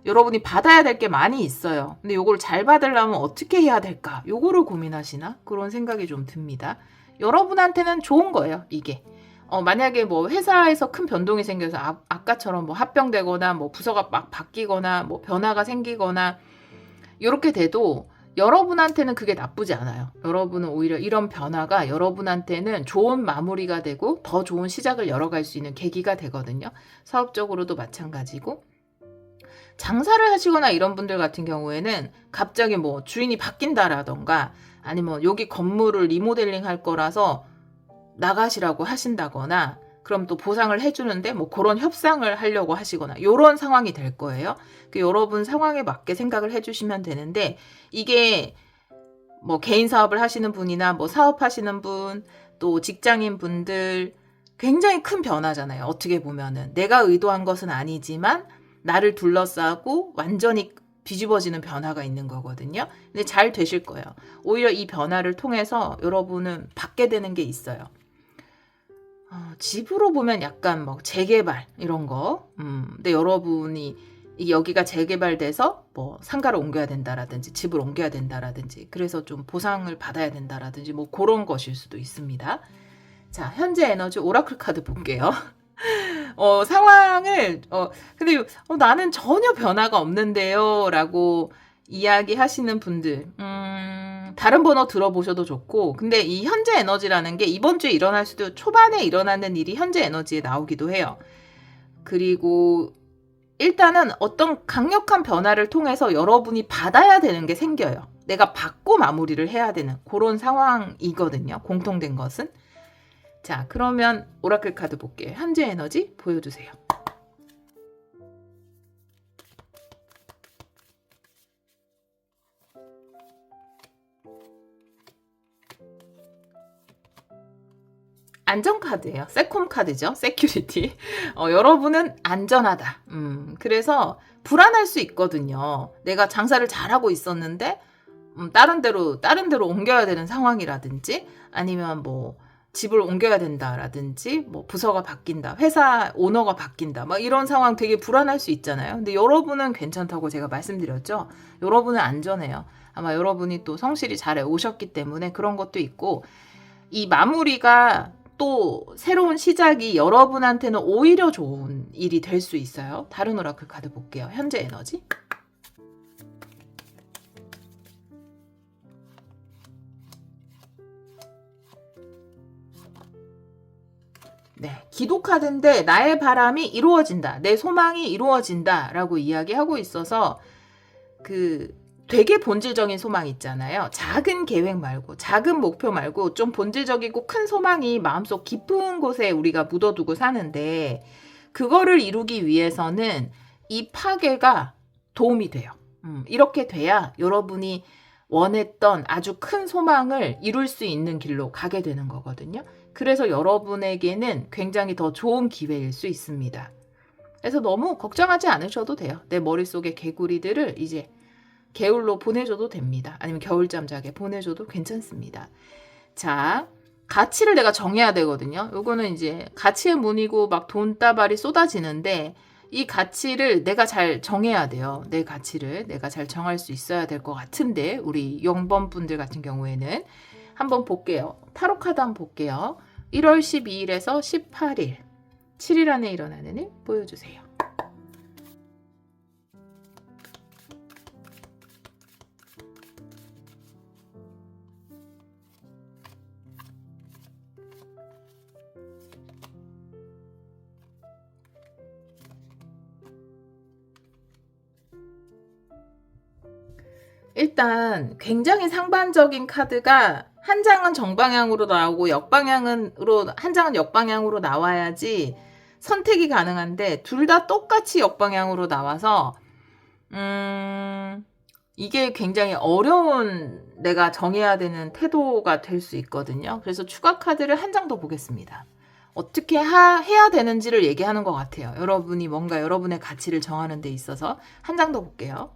B: 여러분이 받아야 될 게 많이 있어요. 근데 요걸 잘 받으려면 어떻게 해야 될까? 요거를 고민하시나? 그런 생각이 좀 듭니다. 여러분한테는 좋은 거예요, 이게. 만약에 뭐 회사에서 큰 변동이 생겨서 아까처럼 뭐 합병되거나 뭐 부서가 막 바뀌거나 뭐 변화가 생기거나 이렇게 돼도 여러분한테는 그게 나쁘지 않아요. 여러분은 오히려 이런 변화가 여러분한테는 좋은 마무리가 되고 더 좋은 시작을 열어갈 수 있는 계기가 되거든요. 사업적으로도 마찬가지고. 장사를 하시거나 이런 분들 같은 경우에는 갑자기 뭐 주인이 바뀐다라던가 아니면 여기 건물을 리모델링 할 거라서 나가시라고 하신다거나 그럼 또 보상을 해주는데 뭐 그런 협상을 하려고 하시거나 이런 상황이 될 거예요. 그 여러분 상황에 맞게 생각을 해주시면 되는데 이게 뭐 개인 사업을 하시는 분이나 뭐 사업하시는 분 또 직장인 분들 굉장히 큰 변화잖아요. 어떻게 보면은 내가 의도한 것은 아니지만 나를 둘러싸고 완전히 뒤집어지는 변화가 있는 거거든요. 근데 잘 되실 거예요. 오히려 이 변화를 통해서 여러분은 받게 되는 게 있어요. 집으로 보면 약간 뭐 재개발 이런 거. 근데 여러분이 여기가 재개발돼서 뭐 상가를 옮겨야 된다라든지 집을 옮겨야 된다라든지 그래서 좀 보상을 받아야 된다라든지 뭐 그런 것일 수도 있습니다. 자, 현재 에너지 오라클 카드 볼게요. 상황을 근데 나는 전혀 변화가 없는데요 라고 이야기하시는 분들 다른 번호 들어보셔도 좋고, 근데 이 현재 에너지라는 게 이번 주에 일어날 수도, 초반에 일어나는 일이 현재 에너지에 나오기도 해요. 그리고 일단은 어떤 강력한 변화를 통해서 여러분이 받아야 되는 게 생겨요. 내가 받고 마무리를 해야 되는 그런 상황이거든요. 공통된 것은. 자, 그러면 오라클 카드 볼게요. 현재 에너지 보여주세요. 안전 카드예요. 세콤 카드죠. 세큐리티. 여러분은 안전하다. 그래서 불안할 수 있거든요. 내가 장사를 잘하고 있었는데 다른 데로 옮겨야 되는 상황이라든지 아니면 뭐 집을 옮겨야 된다라든지 뭐 부서가 바뀐다, 회사 오너가 바뀐다, 막 이런 상황 되게 불안할 수 있잖아요. 근데 여러분은 괜찮다고 제가 말씀드렸죠. 여러분은 안전해요. 아마 여러분이 또 성실히 잘 오셨기 때문에 그런 것도 있고, 이 마무리가 또 새로운 시작이 여러분한테는 오히려 좋은 일이 될 수 있어요. 다른 오라클 카드 볼게요. 현재 에너지. 네, 기도 카드인데 나의 바람이 이루어진다, 내 소망이 이루어진다 라고 이야기하고 있어서 되게 본질적인 소망 있잖아요. 작은 계획 말고, 작은 목표 말고 좀 본질적이고 큰 소망이 마음속 깊은 곳에 우리가 묻어두고 사는데, 그거를 이루기 위해서는 이 파괴가 도움이 돼요. 이렇게 돼야 여러분이 원했던 아주 큰 소망을 이룰 수 있는 길로 가게 되는 거거든요. 그래서 여러분에게는 굉장히 더 좋은 기회일 수 있습니다. 그래서 너무 걱정하지 않으셔도 돼요. 내 머릿속의 개구리들을 이제 개울로 보내줘도 됩니다. 아니면 겨울잠 자게 보내줘도 괜찮습니다. 자, 가치를 내가 정해야 되거든요. 요거는 이제 가치의 문이고 막 돈다발이 쏟아지는데, 이 가치를 내가 잘 정해야 돼요. 내 가치를 내가 잘 정할 수 있어야 될 것 같은데, 우리 0번 분들 같은 경우에는 한번 볼게요. 타로 카드 한번 볼게요. 1월 12일에서 18일 7일 안에 일어나는 일 보여주세요. 일단 굉장히 상반적인 카드가, 한 장은 정방향으로 나오고 한 장은 역방향으로 나와야지 선택이 가능한데, 둘 다 똑같이 역방향으로 나와서 이게 굉장히 어려운, 내가 정해야 되는 태도가 될 수 있거든요. 그래서 추가 카드를 한 장 더 보겠습니다. 어떻게 해야 되는지를 얘기하는 것 같아요. 여러분이 뭔가 여러분의 가치를 정하는 데 있어서 한 장 더 볼게요.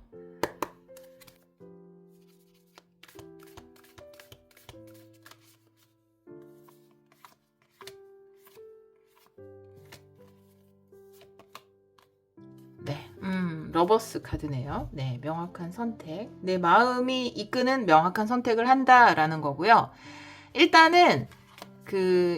B: 러버스 카드네요. 네, 명확한 선택. 내 마음이 이끄는 명확한 선택을 한다라는 거고요. 일단은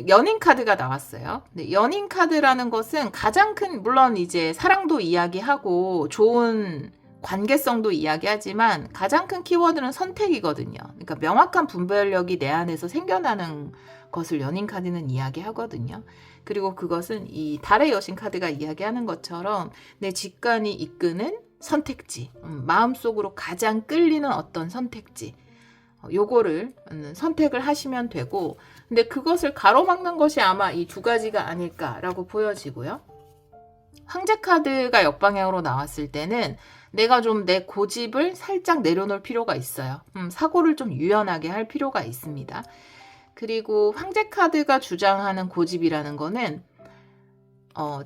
B: 연인 카드가 나왔어요. 네, 연인 카드라는 것은 가장 큰, 물론 이제 사랑도 이야기하고 좋은 관계성도 이야기하지만 가장 큰 키워드는 선택이거든요. 그러니까 명확한 분별력이 내 안에서 생겨나는 것을 연인 카드는 이야기하거든요. 그리고 그것은 이 달의 여신 카드가 이야기하는 것처럼 내 직관이 이끄는 선택지, 마음속으로 가장 끌리는 어떤 선택지, 요거를 선택을 하시면 되고, 근데 그것을 가로막는 것이 아마 이 두 가지가 아닐까라고 보여지고요. 황제 카드가 역방향으로 나왔을 때는 내가 좀 내 고집을 살짝 내려놓을 필요가 있어요. 사고를 좀 유연하게 할 필요가 있습니다. 그리고 황제 카드가 주장하는 고집이라는 거는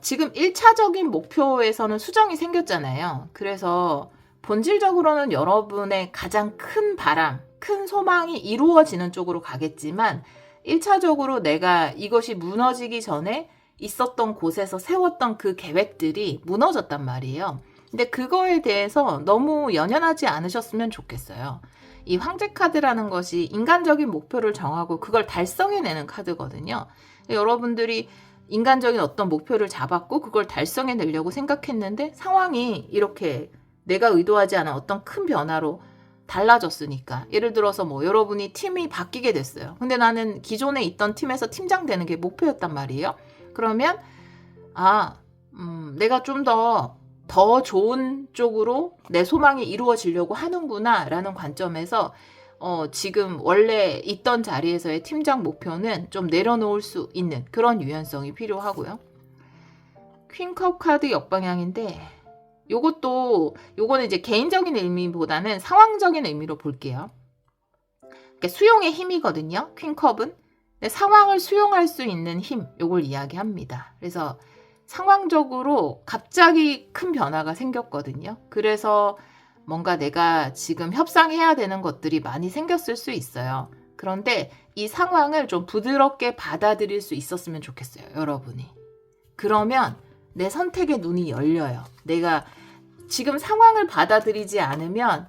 B: 지금 1차적인 목표에서는 수정이 생겼잖아요. 그래서 본질적으로는 여러분의 가장 큰 바람, 큰 소망이 이루어지는 쪽으로 가겠지만 1차적으로 내가 이것이 무너지기 전에 있었던 곳에서 세웠던 그 계획들이 무너졌단 말이에요. 근데 그거에 대해서 너무 연연하지 않으셨으면 좋겠어요. 이 황제 카드라는 것이 인간적인 목표를 정하고 그걸 달성해내는 카드거든요. 여러분들이 인간적인 어떤 목표를 잡았고 그걸 달성해내려고 생각했는데 상황이 이렇게 내가 의도하지 않은 어떤 큰 변화로 달라졌으니까, 예를 들어서 뭐 여러분이 팀이 바뀌게 됐어요. 근데 나는 기존에 있던 팀에서 팀장 되는 게 목표였단 말이에요. 그러면 내가 좀 더 좋은 쪽으로 내 소망이 이루어지려고 하는구나 라는 관점에서 지금 원래 있던 자리에서의 팀장 목표는 좀 내려놓을 수 있는 그런 유연성이 필요하고요. 퀸컵 카드 역방향인데 요거는 이제 개인적인 의미보다는 상황적인 의미로 볼게요. 그러니까 수용의 힘이거든요. 퀸컵은. 상황을 수용할 수 있는 힘, 요걸 이야기합니다. 그래서 상황적으로 갑자기 큰 변화가 생겼거든요. 그래서 뭔가 내가 지금 협상해야 되는 것들이 많이 생겼을 수 있어요. 그런데 이 상황을 좀 부드럽게 받아들일 수 있었으면 좋겠어요, 여러분이. 그러면 내 선택의 눈이 열려요. 내가 지금 상황을 받아들이지 않으면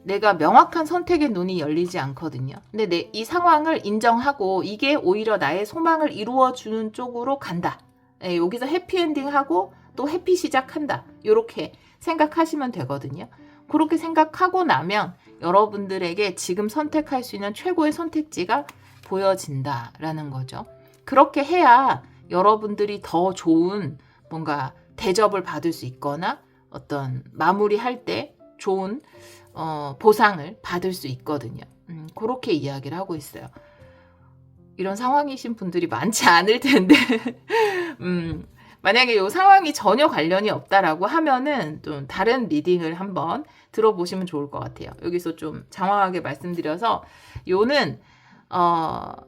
B: 내가 명확한 선택의 눈이 열리지 않거든요. 근데 이 상황을 인정하고 이게 오히려 나의 소망을 이루어주는 쪽으로 간다. 여기서 해피엔딩하고 또 해피 시작한다. 이렇게 생각하시면 되거든요. 그렇게 생각하고 나면 여러분들에게 지금 선택할 수 있는 최고의 선택지가 보여진다라는 거죠. 그렇게 해야 여러분들이 더 좋은 뭔가 대접을 받을 수 있거나 어떤 마무리할 때 좋은 보상을 받을 수 있거든요. 그렇게 이야기를 하고 있어요. 이런 상황이신 분들이 많지 않을 텐데 만약에 이 상황이 전혀 관련이 없다라고 하면은 좀 다른 리딩을 한번 들어보시면 좋을 것 같아요. 여기서 좀 장황하게 말씀드려서 요는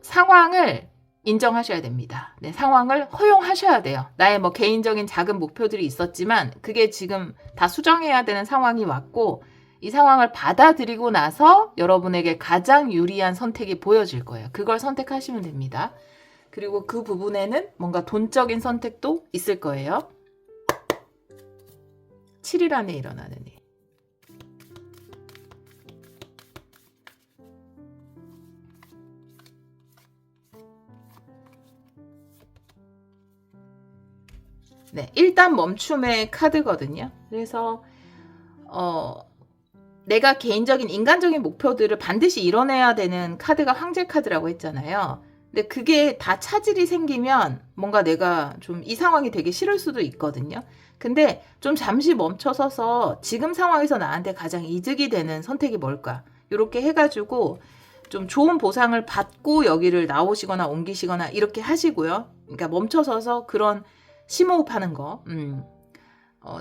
B: 상황을 인정하셔야 됩니다. 네, 상황을 허용하셔야 돼요. 나의 뭐 개인적인 작은 목표들이 있었지만 그게 지금 다 수정해야 되는 상황이 왔고 이 상황을 받아들이고 나서 여러분에게 가장 유리한 선택이 보여질 거예요. 그걸 선택하시면 됩니다. 그리고 그 부분에는 뭔가 돈적인 선택도 있을 거예요. 7일 안에 일어나는 일. 네, 일단 멈춤의 카드거든요. 그래서 내가 개인적인 인간적인 목표들을 반드시 이뤄내야 되는 카드가 황제 카드라고 했잖아요. 근데 그게 다 차질이 생기면 뭔가 내가 좀 이 상황이 되게 싫을 수도 있거든요. 근데 좀 잠시 멈춰서서 지금 상황에서 나한테 가장 이득이 되는 선택이 뭘까? 이렇게 해가지고 좀 좋은 보상을 받고 여기를 나오시거나 옮기시거나 이렇게 하시고요. 그러니까 멈춰서서 그런 심호흡하는 거,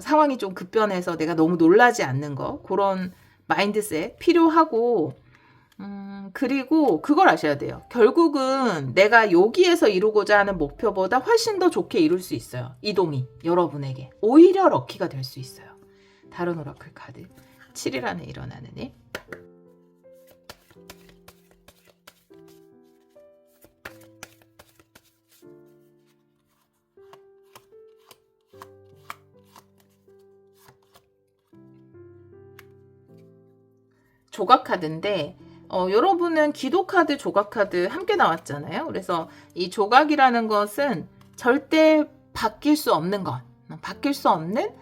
B: 상황이 좀 급변해서 내가 너무 놀라지 않는 거, 그런 마인드셋 필요하고, 그리고 그걸 아셔야 돼요. 결국은 내가 여기에서 이루고자 하는 목표보다 훨씬 더 좋게 이룰 수 있어요. 이동이 여러분에게 오히려 럭키가 될 수 있어요. 다른 오라클 카드 7일 안에 일어나는 일. 조각 카드인데 여러분은 기도 카드, 조각 카드 함께 나왔잖아요. 그래서 이 조각이라는 것은 절대 바뀔 수 없는 것, 바뀔 수 없는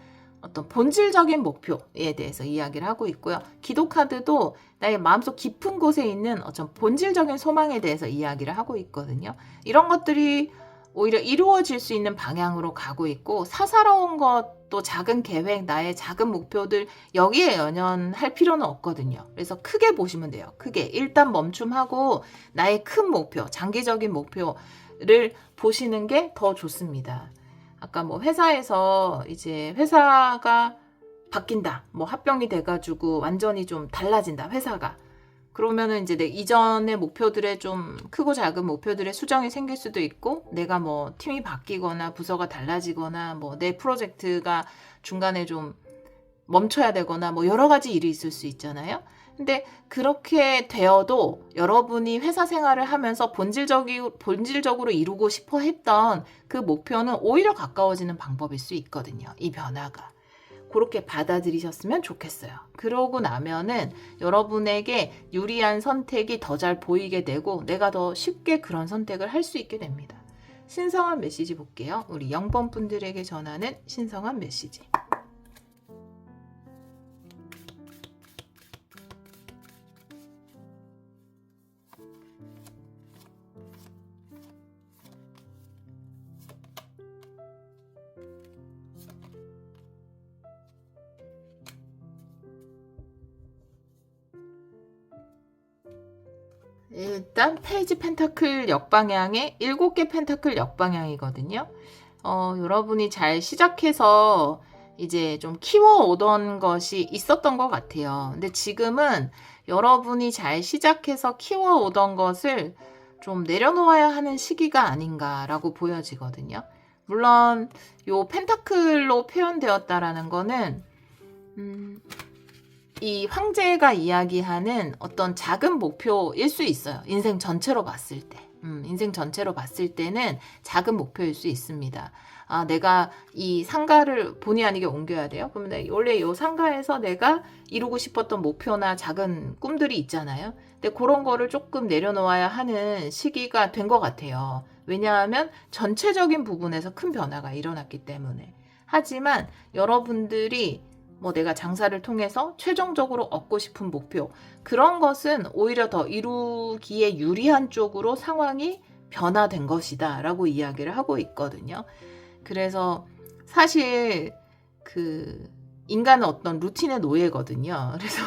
B: 어떤 본질적인 목표에 대해서 이야기를 하고 있고요. 기도 카드도 나의 마음속 깊은 곳에 있는 어떤 본질적인 소망에 대해서 이야기를 하고 있거든요. 이런 것들이 오히려 이루어질 수 있는 방향으로 가고 있고, 사사로운 것도 작은 계획, 나의 작은 목표들 여기에 연연할 필요는 없거든요. 그래서 크게 보시면 돼요. 크게 일단 멈춤하고 나의 큰 목표, 장기적인 목표를 보시는 게 더 좋습니다. 아까 뭐 회사에서 이제 회사가 바뀐다, 뭐 합병이 돼가지고 완전히 좀 달라진다, 회사가. 그러면은 이제 내 이전의 목표들의 좀 크고 작은 목표들의 수정이 생길 수도 있고, 내가 뭐 팀이 바뀌거나 부서가 달라지거나 뭐 내 프로젝트가 중간에 좀 멈춰야 되거나 뭐 여러 가지 일이 있을 수 있잖아요. 근데 그렇게 되어도 여러분이 회사 생활을 하면서 본질적으로 이루고 싶어 했던 그 목표는 오히려 가까워지는 방법일 수 있거든요. 이 변화가. 그렇게 받아들이셨으면 좋겠어요. 그러고 나면은 여러분에게 유리한 선택이 더 잘 보이게 되고 내가 더 쉽게 그런 선택을 할 수 있게 됩니다. 신성한 메시지 볼게요. 우리 0번 분들에게 전하는 신성한 메시지. 일단 페이지 펜타클 역방향에 7개 펜타클 역방향이거든요. 여러분이 잘 시작해서 이제 좀 키워오던 것이 있었던 것 같아요. 근데 지금은 여러분이 잘 시작해서 키워오던 것을 좀 내려놓아야 하는 시기가 아닌가라고 보여지거든요. 물론 요 펜타클로 표현되었다라는 거는 이 황제가 이야기하는 어떤 작은 목표일 수 있어요. 인생 전체로 봤을 때. 인생 전체로 봤을 때는 작은 목표일 수 있습니다. 아, 내가 이 상가를 본의 아니게 옮겨야 돼요? 그러면 원래 이 상가에서 내가 이루고 싶었던 목표나 작은 꿈들이 있잖아요. 근데 그런 거를 조금 내려놓아야 하는 시기가 된 것 같아요. 왜냐하면 전체적인 부분에서 큰 변화가 일어났기 때문에. 하지만 여러분들이 뭐 내가 장사를 통해서 최종적으로 얻고 싶은 목표, 그런 것은 오히려 더 이루기에 유리한 쪽으로 상황이 변화된 것이다 라고 이야기를 하고 있거든요. 그래서 사실 인간은 어떤 루틴의 노예거든요. 그래서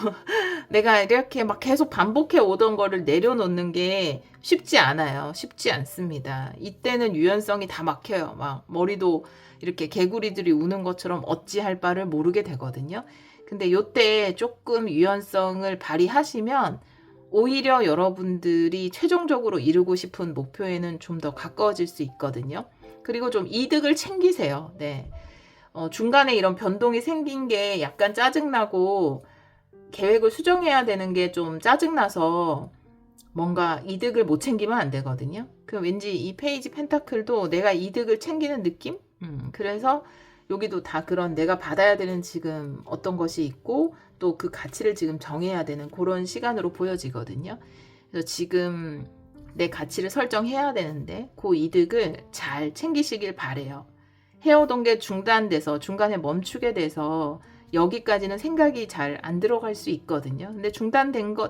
B: 내가 이렇게 막 계속 반복해 오던 거를 내려놓는 게 쉽지 않아요. 쉽지 않습니다. 이때는 유연성이 다 막혀요. 막 머리도 이렇게 개구리들이 우는 것처럼 어찌할 바를 모르게 되거든요. 근데 요때 조금 유연성을 발휘하시면 오히려 여러분들이 최종적으로 이루고 싶은 목표에는 좀 더 가까워질 수 있거든요. 그리고 좀 이득을 챙기세요. 네. 중간에 이런 변동이 생긴 게 약간 짜증나고 계획을 수정해야 되는 게 좀 짜증나서 뭔가 이득을 못 챙기면 안 되거든요. 그럼 왠지 이 페이지 펜타클도 내가 이득을 챙기는 느낌? 그래서 여기도 다 그런 내가 받아야 되는 지금 어떤 것이 있고 또 그 가치를 지금 정해야 되는 그런 시간으로 보여지거든요. 그래서 지금 내 가치를 설정해야 되는데 그 이득을 잘 챙기시길 바래요. 해오던 게 중단돼서 중간에 멈추게 돼서 여기까지는 생각이 잘 안 들어갈 수 있거든요. 근데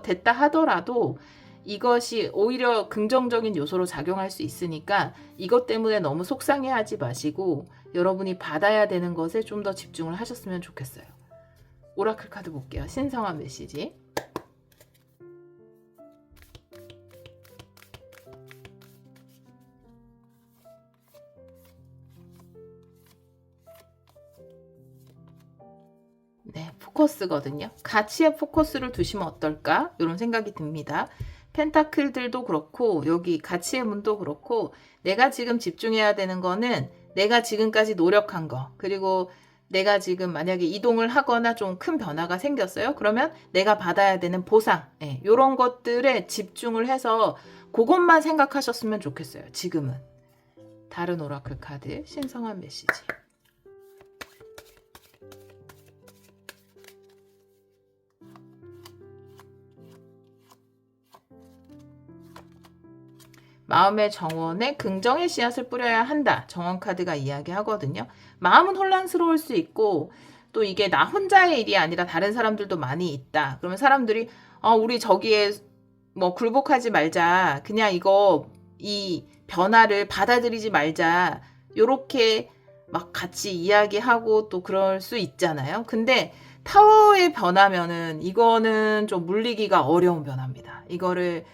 B: 됐다 하더라도 이것이 오히려 긍정적인 요소로 작용할 수 있으니까 이것 때문에 너무 속상해하지 마시고 여러분이 받아야 되는 것에 좀 더 집중을 하셨으면 좋겠어요. 오라클 카드 볼게요. 신성한 메시지. 네, 포커스거든요. 가치에 포커스를 두시면 어떨까? 이런 생각이 듭니다. 펜타클들도 그렇고 여기 가치의 문도 그렇고 내가 지금 집중해야 되는 거는 내가 지금까지 노력한 거, 그리고 내가 지금 만약에 이동을 하거나 좀 큰 변화가 생겼어요. 그러면 내가 받아야 되는 보상, 이런 것들에 집중을 해서 그것만 생각하셨으면 좋겠어요. 지금은. 다른 오라클 카드 신성한 메시지. 마음의 정원에 긍정의 씨앗을 뿌려야 한다. 정원 카드가 이야기하거든요. 마음은 혼란스러울 수 있고 또 이게 나 혼자의 일이 아니라 다른 사람들도 많이 있다. 그러면 사람들이 우리 저기에 뭐 굴복하지 말자. 그냥 이 변화를 받아들이지 말자. 요렇게 막 같이 이야기하고 또 그럴 수 있잖아요. 근데 타워의 변화면은 이거는 좀 물리기가 어려운 변화입니다. 이거를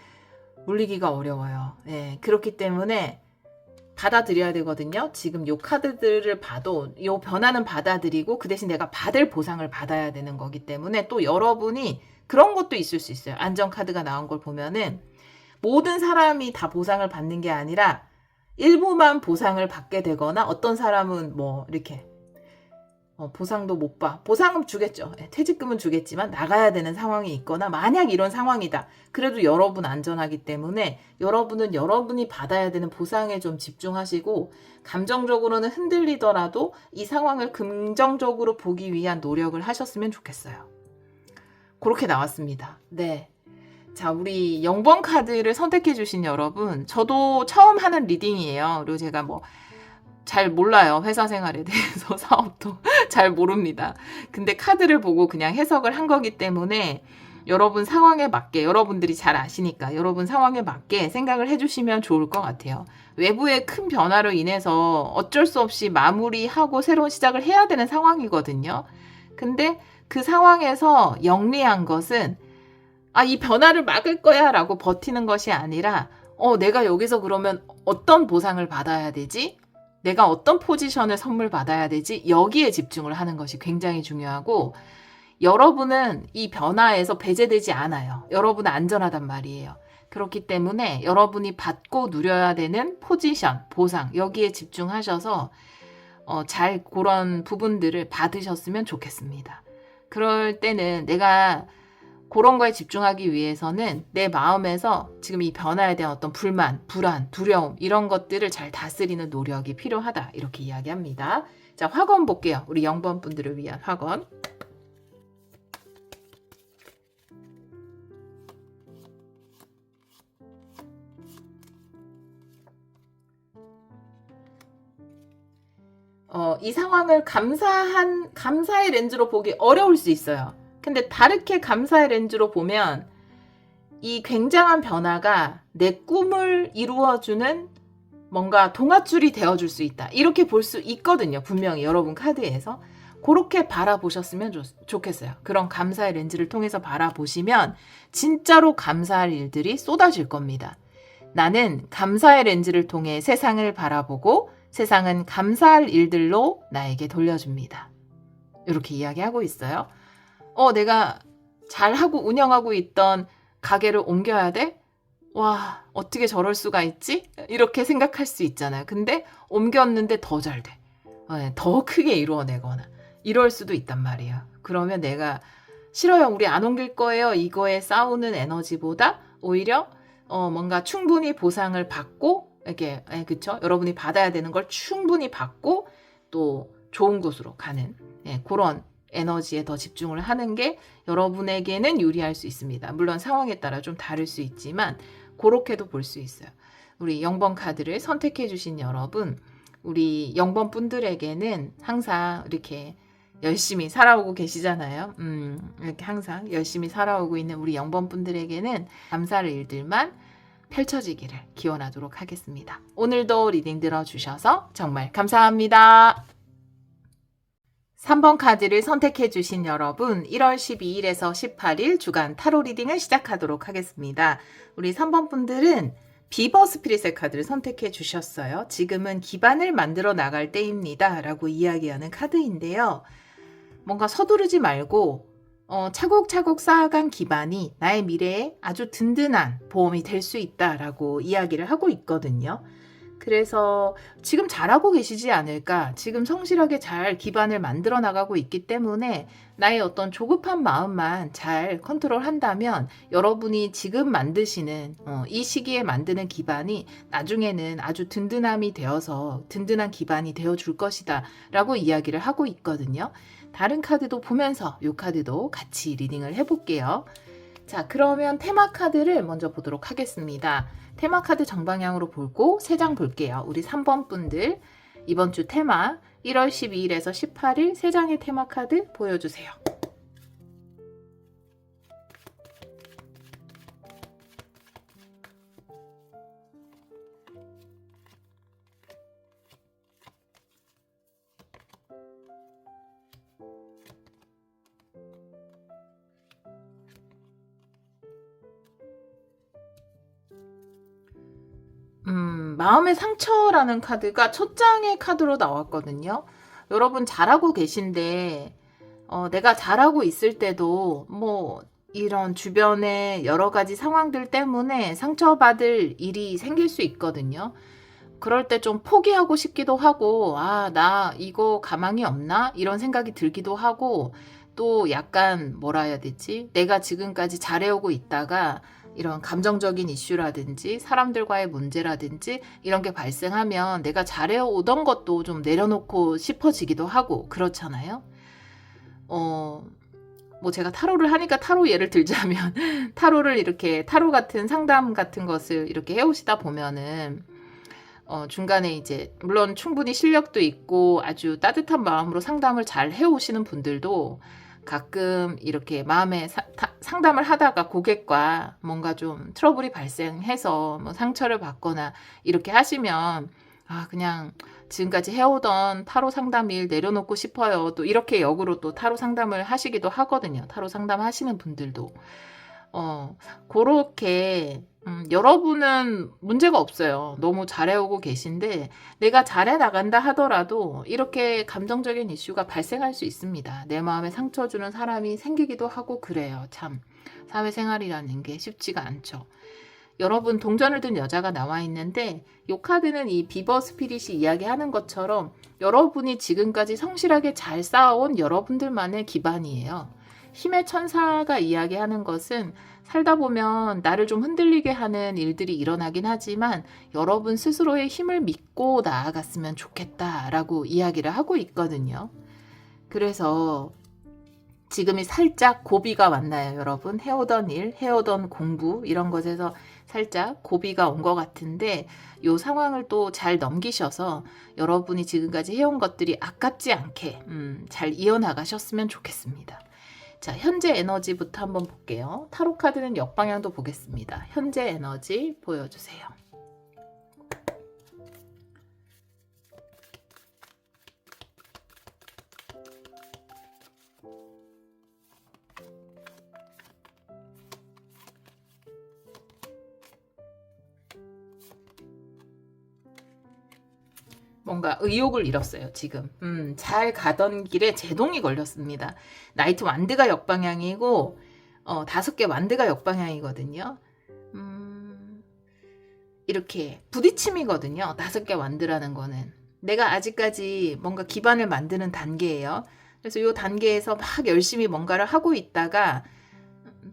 B: 물리기가 어려워요. 네, 그렇기 때문에 받아들여야 되거든요. 지금 요 카드들을 봐도 요 변화는 받아들이고 그 대신 내가 받을 보상을 받아야 되는 거기 때문에 또 여러분이 그런 것도 있을 수 있어요. 안전 카드가 나온 걸 보면은 모든 사람이 다 보상을 받는 게 아니라 일부만 보상을 받게 되거나 어떤 사람은 뭐 이렇게 보상도 못 봐. 보상은 주겠죠. 퇴직금은 주겠지만 나가야 되는 상황이 있거나 만약 이런 상황이다. 그래도 여러분 안전하기 때문에 여러분은 여러분이 받아야 되는 보상에 좀 집중하시고 감정적으로는 흔들리더라도 이 상황을 긍정적으로 보기 위한 노력을 하셨으면 좋겠어요. 그렇게 나왔습니다. 네. 자, 우리 0번 카드를 선택해 주신 여러분, 저도 처음 하는 리딩이에요. 그리고 제가 잘 몰라요. 회사 생활에 대해서 사업도 잘 모릅니다. 근데 카드를 보고 그냥 해석을 한 거기 때문에 여러분 상황에 맞게, 여러분들이 잘 아시니까 여러분 상황에 맞게 생각을 해주시면 좋을 것 같아요. 외부의 큰 변화로 인해서 어쩔 수 없이 마무리하고 새로운 시작을 해야 되는 상황이거든요. 근데 그 상황에서 영리한 것은 이 변화를 막을 거야 라고 버티는 것이 아니라 내가 여기서 그러면 어떤 보상을 받아야 되지? 내가 어떤 포지션을 선물 받아야 되지? 여기에 집중을 하는 것이 굉장히 중요하고 여러분은 이 변화에서 배제되지 않아요. 여러분은 안전하단 말이에요. 그렇기 때문에 여러분이 받고 누려야 되는 포지션, 보상 여기에 집중하셔서 잘 그런 부분들을 받으셨으면 좋겠습니다. 그럴 때는 내가 그런 거에 집중하기 위해서는 내 마음에서 지금 이 변화에 대한 어떤 불만, 불안, 두려움 이런 것들을 잘 다스리는 노력이 필요하다. 이렇게 이야기합니다. 자, 확언 볼게요. 우리 0번 분들을 위한 확언. 이 상황을 감사의 렌즈로 보기 어려울 수 있어요. 근데 다르게 감사의 렌즈로 보면 이 굉장한 변화가 내 꿈을 이루어주는 뭔가 동아줄이 되어줄 수 있다. 이렇게 볼 수 있거든요. 분명히 여러분 카드에서. 그렇게 바라보셨으면 좋겠어요. 그런 감사의 렌즈를 통해서 바라보시면 진짜로 감사할 일들이 쏟아질 겁니다. 나는 감사의 렌즈를 통해 세상을 바라보고 세상은 감사할 일들로 나에게 돌려줍니다. 이렇게 이야기하고 있어요. 내가 잘하고 운영하고 있던 가게를 옮겨야 돼? 와, 어떻게 저럴 수가 있지? 이렇게 생각할 수 있잖아요. 근데 옮겼는데 더 잘 돼. 더 크게 이루어내거나 이럴 수도 있단 말이에요. 그러면 내가 싫어요. 우리 안 옮길 거예요. 이거에 싸우는 에너지보다 오히려 뭔가 충분히 보상을 받고 이렇게 그쵸? 여러분이 받아야 되는 걸 충분히 받고 또 좋은 곳으로 가는 그런 에너지에 더 집중을 하는 게 여러분에게는 유리할 수 있습니다. 물론 상황에 따라 좀 다를 수 있지만 그렇게도 볼 수 있어요. 우리 0번 카드를 선택해 주신 여러분, 우리 0번 분들에게는 항상 이렇게 열심히 살아오고 계시잖아요. 이렇게 항상 열심히 살아오고 있는 우리 0번 분들에게는 감사할 일들만 펼쳐지기를 기원하도록 하겠습니다. 오늘도 리딩 들어주셔서 정말 감사합니다. 3번 카드를 선택해 주신 여러분, 1월 12일에서 18일 주간 타로 리딩을 시작하도록 하겠습니다. 우리 3번 분들은 비버 스피릿의 카드를 선택해 주셨어요. 지금은 기반을 만들어 나갈 때입니다. 라고 이야기하는 카드인데요. 뭔가 서두르지 말고 차곡차곡 쌓아간 기반이 나의 미래에 아주 든든한 보험이 될 수 있다라고 이야기를 하고 있거든요. 그래서 지금 잘하고 계시지 않을까? 지금 성실하게 잘 기반을 만들어 나가고 있기 때문에 나의 어떤 조급한 마음만 잘 컨트롤한다면 여러분이 지금 만드시는 이 시기에 만드는 기반이 나중에는 아주 든든함이 되어서 든든한 기반이 되어줄 것이다 라고 이야기를 하고 있거든요. 다른 카드도 보면서 이 카드도 같이 리딩을 해볼게요. 자, 그러면 테마 카드를 먼저 보도록 하겠습니다. 테마 카드 정방향으로 보고 3장 볼게요. 우리 3번 분들 이번 주 테마 1월 12일에서 18일 3장의 테마 카드 보여주세요. 마음의 상처라는 카드가 첫 장의 카드로 나왔거든요. 여러분 잘하고 계신데 내가 잘하고 있을 때도 이런 주변의 여러 가지 상황들 때문에 상처받을 일이 생길 수 있거든요. 그럴 때 좀 포기하고 싶기도 하고, 아, 나 이거 가망이 없나? 이런 생각이 들기도 하고, 또 약간 뭐라 해야 되지? 내가 지금까지 잘해오고 있다가 이런 감정적인 이슈라든지 사람들과의 문제라든지 이런 게 발생하면 내가 잘해오던 것도 좀 내려놓고 싶어지기도 하고 그렇잖아요. 뭐 제가 타로를 하니까 타로 예를 들자면 타로를 이렇게 타로 같은 상담 같은 것을 이렇게 해오시다 보면은 중간에 이제 물론 충분히 실력도 있고 아주 따뜻한 마음으로 상담을 잘 해오시는 분들도 가끔 이렇게 마음에 상담을 하다가 고객과 뭔가 좀 트러블이 발생해서 뭐 상처를 받거나 이렇게 하시면 아 그냥 지금까지 해오던 타로 상담 일 내려놓고 싶어요. 또 이렇게 역으로 또 타로 상담을 하시기도 하거든요. 타로 상담 하시는 분들도. 그렇게 여러분은 문제가 없어요. 너무 잘해오고 계신데 내가 잘해 나간다 하더라도 이렇게 감정적인 이슈가 발생할 수 있습니다. 내 마음에 상처 주는 사람이 생기기도 하고 그래요. 참 사회생활이라는 게 쉽지가 않죠. 여러분 동전을 든 여자가 나와 있는데 이 카드는 이 비버 스피릿이 이야기하는 것처럼 여러분이 지금까지 성실하게 잘 쌓아온 여러분들만의 기반이에요. 힘의 천사가 이야기하는 것은 살다 보면 나를 좀 흔들리게 하는 일들이 일어나긴 하지만 여러분 스스로의 힘을 믿고 나아갔으면 좋겠다라고 이야기를 하고 있거든요. 그래서 지금이 살짝 고비가 왔나요, 여러분? 해오던 일, 해오던 공부 이런 것에서 살짝 고비가 온 것 같은데 이 상황을 또 잘 넘기셔서 여러분이 지금까지 해온 것들이 아깝지 않게 잘 이어나가셨으면 좋겠습니다. 자, 현재 에너지부터 한번 볼게요. 타로 카드는 역방향도 보겠습니다. 현재 에너지 보여주세요. 뭔가 의욕을 잃었어요, 지금. 잘 가던 길에 제동이 걸렸습니다. 나이트 완드가 역방향이고, 5개 완드가 역방향이거든요. 이렇게 부딪힘이거든요. 5개 완드라는 거는. 내가 아직까지 뭔가 기반을 만드는 단계예요. 그래서 이 단계에서 막 열심히 뭔가를 하고 있다가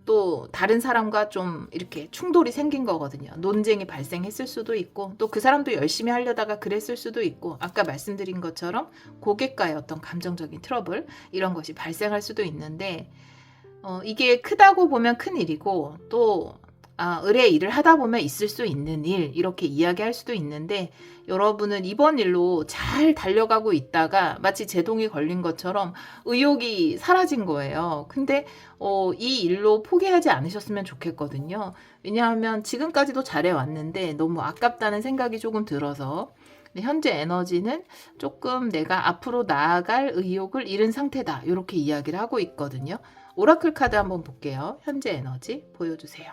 B: 또 다른 사람과 좀 이렇게 충돌이 생긴 거거든요. 논쟁이 발생했을 수도 있고 또 그 사람도 열심히 하려다가 그랬을 수도 있고 아까 말씀드린 것처럼 고객과의 어떤 감정적인 트러블 이런 것이 발생할 수도 있는데 이게 크다고 보면 큰 일이고 또 을의 일을 하다 보면 있을 수 있는 일 이렇게 이야기할 수도 있는데 여러분은 이번 일로 잘 달려가고 있다가 마치 제동이 걸린 것처럼 의욕이 사라진 거예요. 근데 이 일로 포기하지 않으셨으면 좋겠거든요. 왜냐하면 지금까지도 잘해왔는데 너무 아깝다는 생각이 조금 들어서 현재 에너지는 조금 내가 앞으로 나아갈 의욕을 잃은 상태다 이렇게 이야기를 하고 있거든요. 오라클 카드 한번 볼게요. 현재 에너지 보여주세요.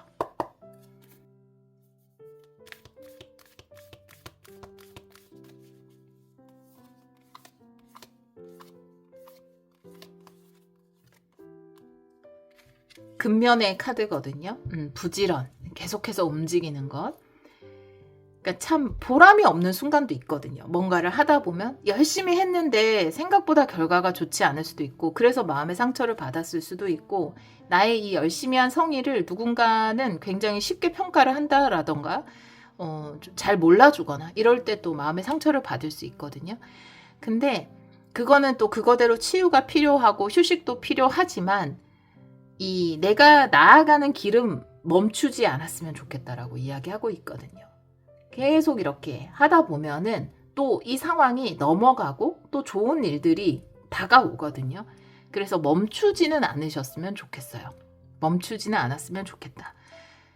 B: 근면의 카드거든요. 부지런, 계속해서 움직이는 것. 그러니까 참 보람이 없는 순간도 있거든요. 뭔가를 하다 보면 열심히 했는데 생각보다 결과가 좋지 않을 수도 있고 그래서 마음의 상처를 받았을 수도 있고 나의 이 열심히 한 성의를 누군가는 굉장히 쉽게 평가를 한다라던가 잘 몰라주거나 이럴 때 또 마음의 상처를 받을 수 있거든요. 근데 그거는 또 그거대로 치유가 필요하고 휴식도 필요하지만 이 내가 나아가는 길은 멈추지 않았으면 좋겠다라고 이야기하고 있거든요. 계속 이렇게 하다 보면은 또 이 상황이 넘어가고 또 좋은 일들이 다가오거든요. 그래서 멈추지는 않으셨으면 좋겠어요. 멈추지는 않았으면 좋겠다.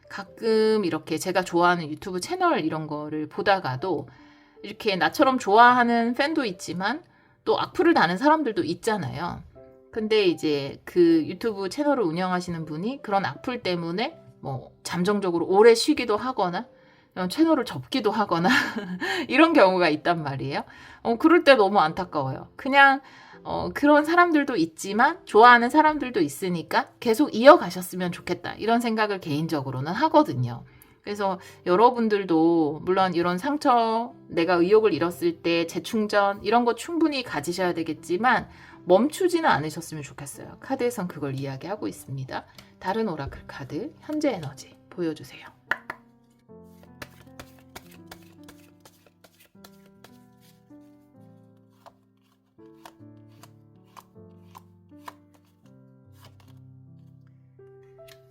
B: 가끔 이렇게 제가 좋아하는 유튜브 채널 이런 거를 보다가도 이렇게 나처럼 좋아하는 팬도 있지만 또 악플을 다는 사람들도 있잖아요. 근데 이제 그 유튜브 채널을 운영하시는 분이 그런 악플 때문에 뭐 잠정적으로 오래 쉬기도 하거나 채널을 접기도 하거나 이런 경우가 있단 말이에요. 그럴 때 너무 안타까워요. 그냥 그런 사람들도 있지만 좋아하는 사람들도 있으니까 계속 이어가셨으면 좋겠다. 이런 생각을 개인적으로는 하거든요. 그래서 여러분들도 물론 이런 상처, 내가 의욕을 잃었을 때 재충전 이런 거 충분히 가지셔야 되겠지만 멈추지는 않으셨으면 좋겠어요. 카드에선 그걸 이야기하고 있습니다. 다른 오라클 카드, 현재 에너지 보여주세요.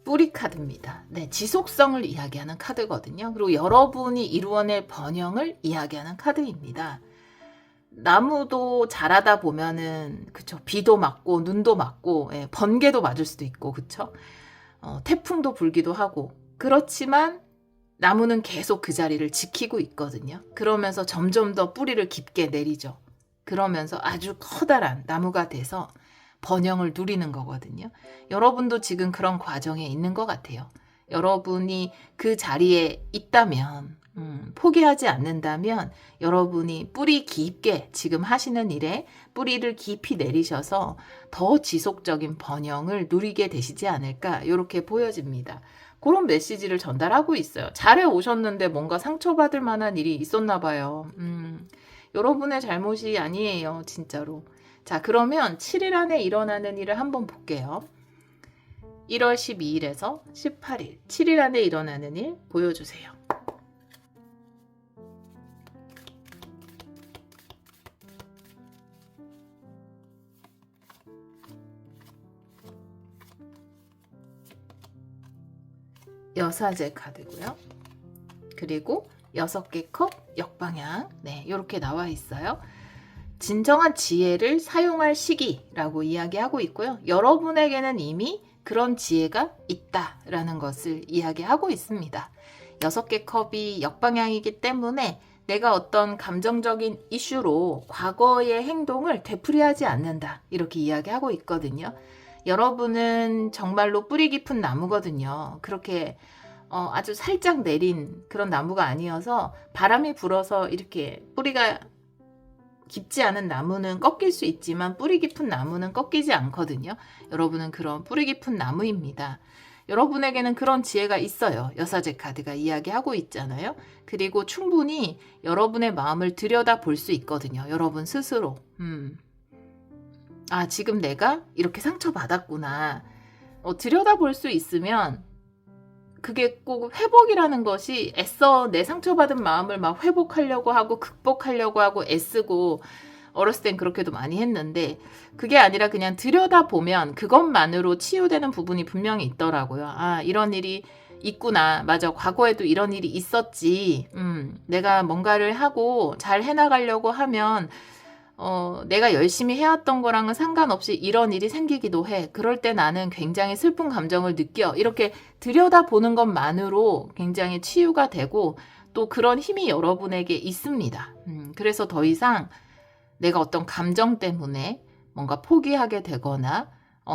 B: 뿌리 카드입니다. 네, 지속성을 이야기하는 카드거든요. 그리고 여러분이 이루어낼 번영을 이야기하는 카드입니다. 나무도 자라다 보면은 그쵸, 비도 맞고 눈도 맞고 예, 번개도 맞을 수도 있고 그쵸, 태풍도 불기도 하고, 그렇지만 나무는 계속 그 자리를 지키고 있거든요. 그러면서 점점 더 뿌리를 깊게 내리죠. 그러면서 아주 커다란 나무가 돼서 번영을 누리는 거거든요. 여러분도 지금 그런 과정에 있는 것 같아요. 여러분이 그 자리에 있다면, 포기하지 않는다면 여러분이 뿌리 깊게 지금 하시는 일에 뿌리를 깊이 내리셔서 더 지속적인 번영을 누리게 되시지 않을까, 이렇게 보여집니다. 그런 메시지를 전달하고 있어요. 잘해 오셨는데 뭔가 상처받을 만한 일이 있었나 봐요. 여러분의 잘못이 아니에요, 진짜로. 자, 그러면 7일 안에 일어나는 일을 한번 볼게요. 1월 12일에서 18일, 7일 안에 일어나는 일 보여주세요. 여사제 카드고요. 그리고 6개 컵 역방향, 네, 이렇게 나와 있어요. 진정한 지혜를 사용할 시기라고 이야기하고 있고요. 여러분에게는 이미 그런 지혜가 있다라는 것을 이야기하고 있습니다. 6개 컵이 역방향이기 때문에 내가 어떤 감정적인 이슈로 과거의 행동을 되풀이하지 않는다, 이렇게 이야기하고 있거든요. 여러분은 정말로 뿌리 깊은 나무거든요. 그렇게 아주 살짝 내린 그런 나무가 아니어서 바람이 불어서 이렇게 뿌리가 깊지 않은 나무는 꺾일 수 있지만 뿌리 깊은 나무는 꺾이지 않거든요. 여러분은 그런 뿌리 깊은 나무입니다. 여러분에게는 그런 지혜가 있어요. 여사제 카드가 이야기하고 있잖아요. 그리고 충분히 여러분의 마음을 들여다 볼 수 있거든요. 여러분 스스로. 아, 지금 내가 이렇게 상처받았구나. 들여다 볼 수 있으면 그게 꼭 회복이라는 것이 애써 내 상처받은 마음을 막 회복하려고 하고 극복하려고 하고 애쓰고, 어렸을 땐 그렇게도 많이 했는데 그게 아니라 그냥 들여다보면 그것만으로 치유되는 부분이 분명히 있더라고요. 아, 이런 일이 있구나. 맞아. 과거에도 이런 일이 있었지. 내가 뭔가를 하고 잘 해나가려고 하면 내가 열심히 해왔던 거랑은 상관없이 이런 일이 생기기도 해. 그럴 때 나는 굉장히 슬픈 감정을 느껴. 이렇게 들여다보는 것만으로 굉장히 치유가 되고 또 그런 힘이 여러분에게 있습니다. 그래서 더 이상 내가 어떤 감정 때문에 뭔가 포기하게 되거나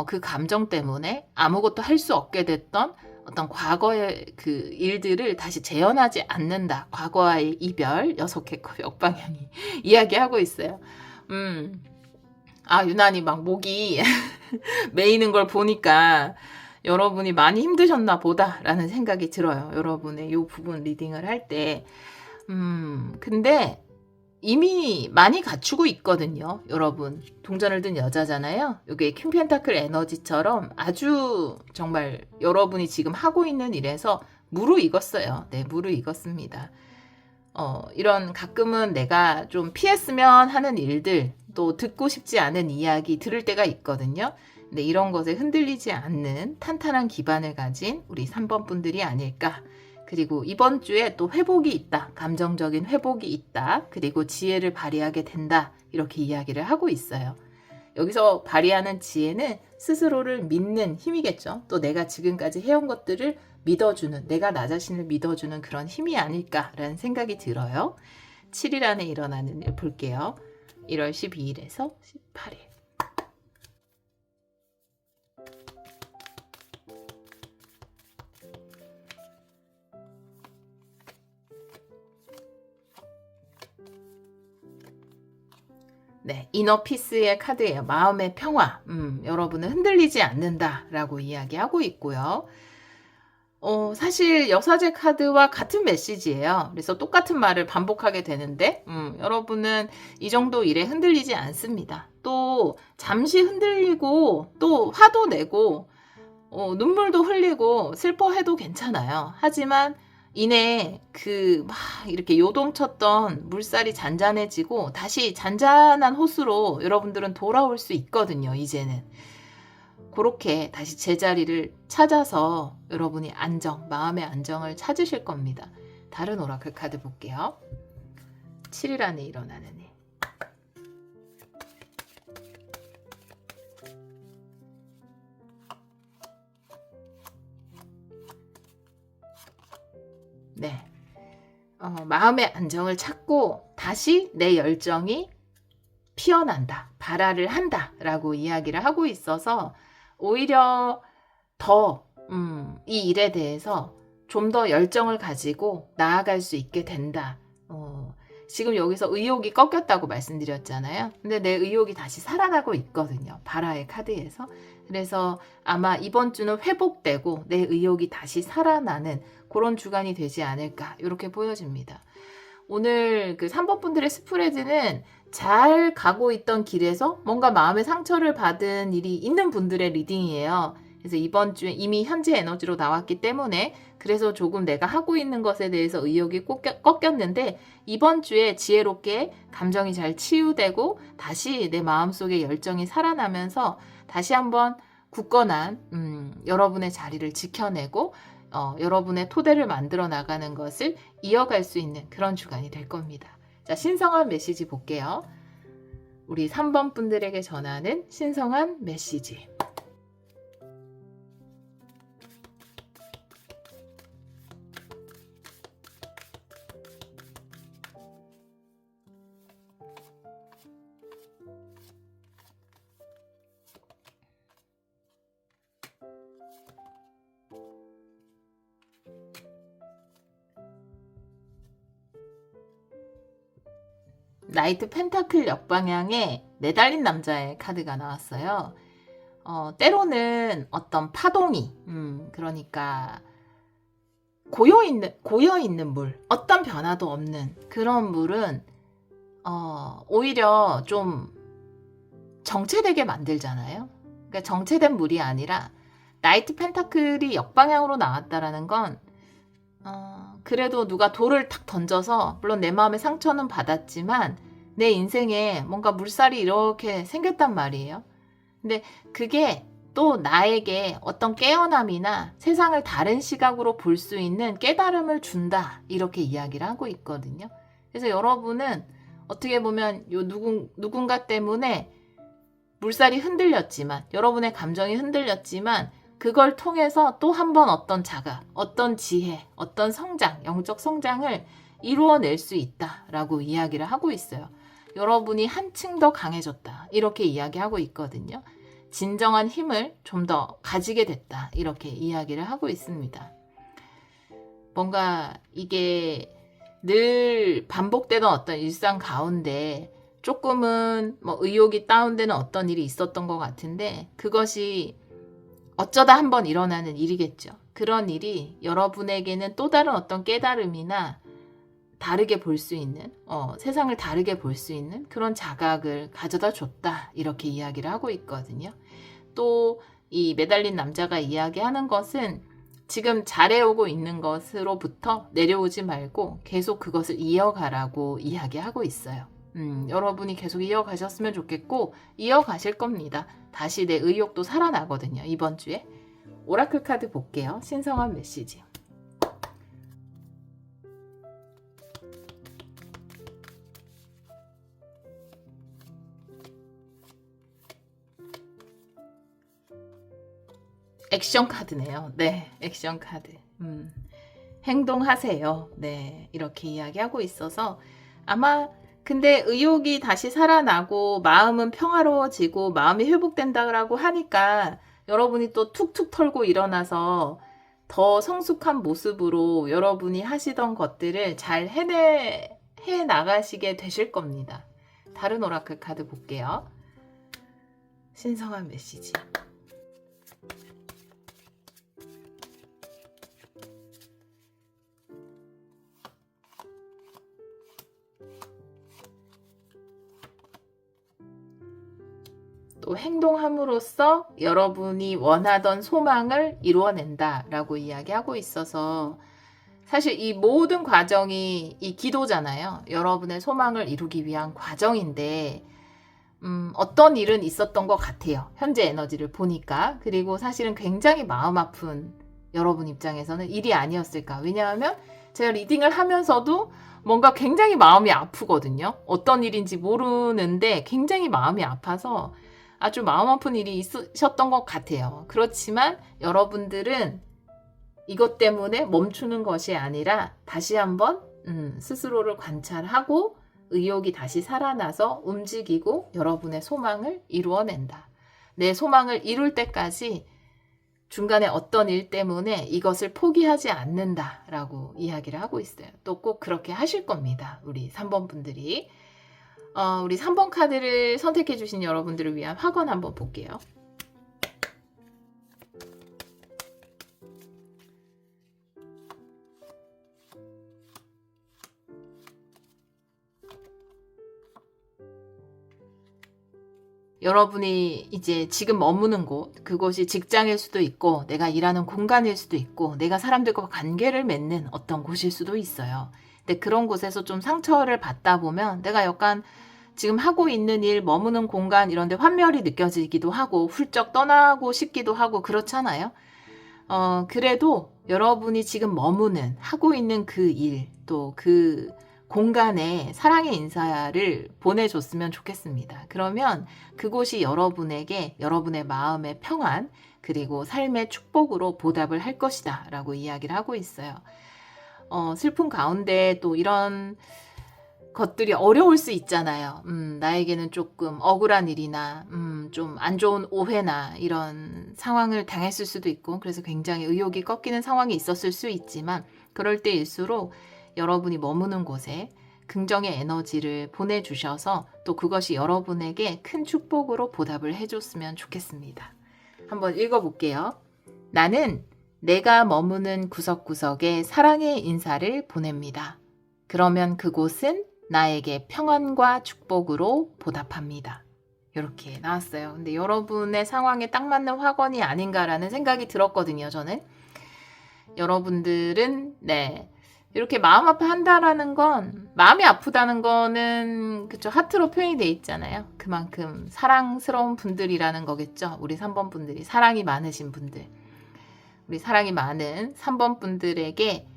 B: 그 감정 때문에 아무것도 할 수 없게 됐던 어떤 과거의 그 일들을 다시 재현하지 않는다. 과거와의 이별, 6개 컵 역방향이 이야기하고 있어요. 아, 유난히 막 목이 메이는 걸 보니까 여러분이 많이 힘드셨나 보다라는 생각이 들어요. 여러분의 이 부분 리딩을 할 때. 근데 이미 많이 갖추고 있거든요. 여러분, 동전을 든 여자잖아요. 이게 퀸 펜타클 에너지처럼 아주 정말 여러분이 지금 하고 있는 일에서 무르익었어요. 네, 무르익었습니다. 이런 가끔은 내가 좀 피했으면 하는 일들, 또 듣고 싶지 않은 이야기 들을 때가 있거든요. 근데 이런 것에 흔들리지 않는 탄탄한 기반을 가진 우리 3번 분들이 아닐까. 그리고 이번 주에 또 회복이 있다. 감정적인 회복이 있다. 그리고 지혜를 발휘하게 된다. 이렇게 이야기를 하고 있어요. 여기서 발휘하는 지혜는 스스로를 믿는 힘이겠죠. 또 내가 지금까지 해온 것들을 믿어주는, 내가 나 자신을 믿어주는 그런 힘이 아닐까라는 생각이 들어요. 7일 안에 일어나는 일 볼게요. 1월 12일에서 18일. 네, 이너피스의 카드예요. 마음의 평화. 여러분은 흔들리지 않는다라고 이야기하고 있고요. 사실 여사제 카드와 같은 메시지예요. 그래서 똑같은 말을 반복하게 되는데, 여러분은 이 정도 일에 흔들리지 않습니다. 또 잠시 흔들리고 또 화도 내고 눈물도 흘리고 슬퍼해도 괜찮아요. 하지만 이내 막 이렇게 요동쳤던 물살이 잔잔해지고 다시 잔잔한 호수로 여러분들은 돌아올 수 있거든요, 이제는. 그렇게 다시 제자리를 찾아서 여러분이 마음의 안정을 찾으실 겁니다. 다른 오라클 카드 볼게요. 7일 안에 일어나는 일. 네. 마음의 안정을 찾고 다시 내 열정이 피어난다, 발화를 한다 라고 이야기를 하고 있어서 오히려 더 이 일에 대해서 좀 더 열정을 가지고 나아갈 수 있게 된다. 지금 여기서 의욕이 꺾였다고 말씀드렸잖아요. 근데 내 의욕이 다시 살아나고 있거든요. 발화의 카드에서. 그래서 아마 이번 주는 회복되고 내 의욕이 다시 살아나는 그런 주간이 되지 않을까 이렇게 보여집니다. 오늘 그 3번 분들의 스프레드는 잘 가고 있던 길에서 뭔가 마음의 상처를 받은 일이 있는 분들의 리딩이에요. 그래서 이번 주에 이미 현재 에너지로 나왔기 때문에 그래서 조금 내가 하고 있는 것에 대해서 의욕이 꺾였는데 이번 주에 지혜롭게 감정이 잘 치유되고 다시 내 마음속에 열정이 살아나면서 다시 한번 굳건한 여러분의 자리를 지켜내고 여러분의 토대를 만들어 나가는 것을 이어갈 수 있는 그런 주간이 될 겁니다. 자, 신성한 메시지 볼게요. 우리 3번 분들에게 전하는 신성한 메시지. 나이트 펜타클 역방향에 내달린 남자의 카드가 나왔어요. 때로는 어떤 파동이, 그러니까 고여있는 물, 어떤 변화도 없는 그런 물은, 오히려 좀 정체되게 만들잖아요. 그러니까 정체된 물이 아니라, 나이트 펜타클이 역방향으로 나왔다라는 건, 그래도 누가 돌을 탁 던져서 물론 내 마음의 상처는 받았지만 내 인생에 뭔가 물살이 이렇게 생겼단 말이에요. 근데 그게 또 나에게 어떤 깨어남이나 세상을 다른 시각으로 볼 수 있는 깨달음을 준다 이렇게 이야기를 하고 있거든요. 그래서 여러분은 어떻게 보면 누군가 때문에 물살이 흔들렸지만 여러분의 감정이 흔들렸지만 그걸 통해서 또 한 번 어떤 자각, 어떤 지혜, 어떤 성장, 영적 성장을 이루어낼 수 있다라고 이야기를 하고 있어요. 여러분이 한층 더 강해졌다. 이렇게 이야기하고 있거든요. 진정한 힘을 좀 더 가지게 됐다. 이렇게 이야기를 하고 있습니다. 뭔가 이게 늘 반복되던 어떤 일상 가운데 조금은 의욕이 다운되는 어떤 일이 있었던 것 같은데 그것이 어쩌다 한번 일어나는 일이겠죠. 그런 일이 여러분에게는 또 다른 어떤 깨달음이나 다르게 볼 수 있는, 세상을 다르게 볼 수 있는 그런 자각을 가져다 줬다. 이렇게 이야기를 하고 있거든요. 또 이 매달린 남자가 이야기하는 것은 지금 잘해오고 있는 것으로부터 내려오지 말고 계속 그것을 이어가라고 이야기하고 있어요. 여러분이 계속 이어가셨으면 좋겠고 이어가실 겁니다. 다시 내 의욕도 살아나거든요. 이번 주에. 오라클 카드 볼게요. 신성한 메시지. 액션 카드네요. 네, 액션 카드. 행동하세요. 네, 이렇게 이야기하고 있어서 아마 근데 의욕이 다시 살아나고 마음은 평화로워지고 마음이 회복된다고 하니까 여러분이 또 툭툭 털고 일어나서 더 성숙한 모습으로 여러분이 하시던 것들을 잘 해 나가시게 되실 겁니다. 다른 오라클 카드 볼게요. 신성한 메시지. 또 행동함으로써 여러분이 원하던 소망을 이루어낸다라고 이야기하고 있어서 사실 이 모든 과정이 이 기도잖아요. 여러분의 소망을 이루기 위한 과정인데 어떤 일은 있었던 것 같아요. 현재 에너지를 보니까. 그리고 사실은 굉장히 마음 아픈 여러분 입장에서는 일이 아니었을까. 왜냐하면 제가 리딩을 하면서도 뭔가 굉장히 마음이 아프거든요. 어떤 일인지 모르는데 굉장히 마음이 아파서 아주 마음 아픈 일이 있으셨던 것 같아요. 그렇지만 여러분들은 이것 때문에 멈추는 것이 아니라 다시 한번 스스로를 관찰하고 의욕이 다시 살아나서 움직이고 여러분의 소망을 이루어낸다. 내 소망을 이룰 때까지 중간에 어떤 일 때문에 이것을 포기하지 않는다라고 이야기를 하고 있어요. 또 꼭 그렇게 하실 겁니다. 우리 3번 분들이. 우리 3번 카드를 선택해 주신 여러분들을 위한 확언 한번 볼게요. 여러분이 이제 지금 머무는 곳, 그곳이 직장일 수도 있고, 내가 일하는 공간일 수도 있고, 내가 사람들과 관계를 맺는 어떤 곳일 수도 있어요. 근데 그런 곳에서 좀 상처를 받다 보면 내가 약간 지금 하고 있는 일, 머무는 공간 이런 데 환멸이 느껴지기도 하고, 훌쩍 떠나고 싶기도 하고 그렇잖아요. 그래도 여러분이 지금 머무는, 하고 있는 그 일, 또 그 공간에 사랑의 인사를 보내줬으면 좋겠습니다. 그러면 그곳이 여러분에게 여러분의 마음의 평안 그리고 삶의 축복으로 보답을 할 것이다 라고 이야기를 하고 있어요. 슬픔 가운데 또 이런 것들이 어려울 수 있잖아요. 나에게는 조금 억울한 일이나 좀 안 좋은 오해나 이런 상황을 당했을 수도 있고 그래서 굉장히 의욕이 꺾이는 상황이 있었을 수 있지만 그럴 때일수록 여러분이 머무는 곳에 긍정의 에너지를 보내주셔서 또 그것이 여러분에게 큰 축복으로 보답을 해줬으면 좋겠습니다. 한번 읽어볼게요. 나는 내가 머무는 구석구석에 사랑의 인사를 보냅니다. 그러면 그곳은 나에게 평안과 축복으로 보답합니다. 이렇게 나왔어요. 근데 여러분의 상황에 딱 맞는 확언이 아닌가라는 생각이 들었거든요, 저는. 여러분들은, 이렇게 마음 아파한다라는 건, 마음이 아프다는 거는, 그쵸, 하트로 표현이 돼 있잖아요. 그만큼 사랑스러운 분들이라는 거겠죠. 우리 3번 분들이, 사랑이 많으신 분들. 우리 사랑이 많은 3번 분들에게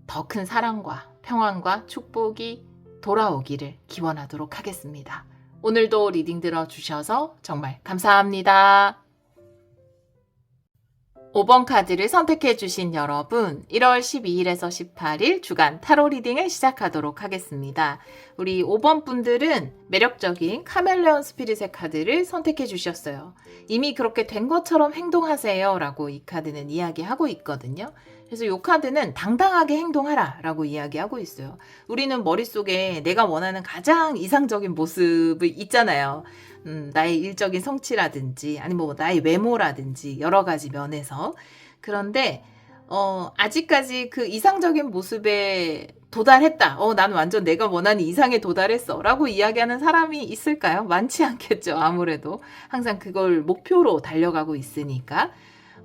B: 더 큰 사랑과 평안과 축복이 돌아오기를 기원하도록 하겠습니다. 오늘도 리딩 들어주셔서 정말 감사합니다. 5번 카드를 선택해 주신 여러분, 1월 12일에서 18일 주간 타로 리딩을 시작하도록 하겠습니다. 우리 5번 분들은 매력적인 카멜레온 스피릿의 카드를 선택해 주셨어요. 이미 그렇게 된 것처럼 행동하세요 라고 이 카드는 이야기하고 있거든요. 그래서 이 카드는 당당하게 행동하라 라고 이야기하고 있어요. 우리는 머릿속에 내가 원하는 가장 이상적인 모습이 있잖아요. 나의 일적인 성취라든지 아니면 뭐 나의 외모라든지 여러 가지 면에서. 그런데 아직까지 그 이상적인 모습에 도달했다. 나는 완전 내가 원하는 이상에 도달했어 라고 이야기하는 사람이 있을까요? 많지 않겠죠. 아무래도 항상 그걸 목표로 달려가고 있으니까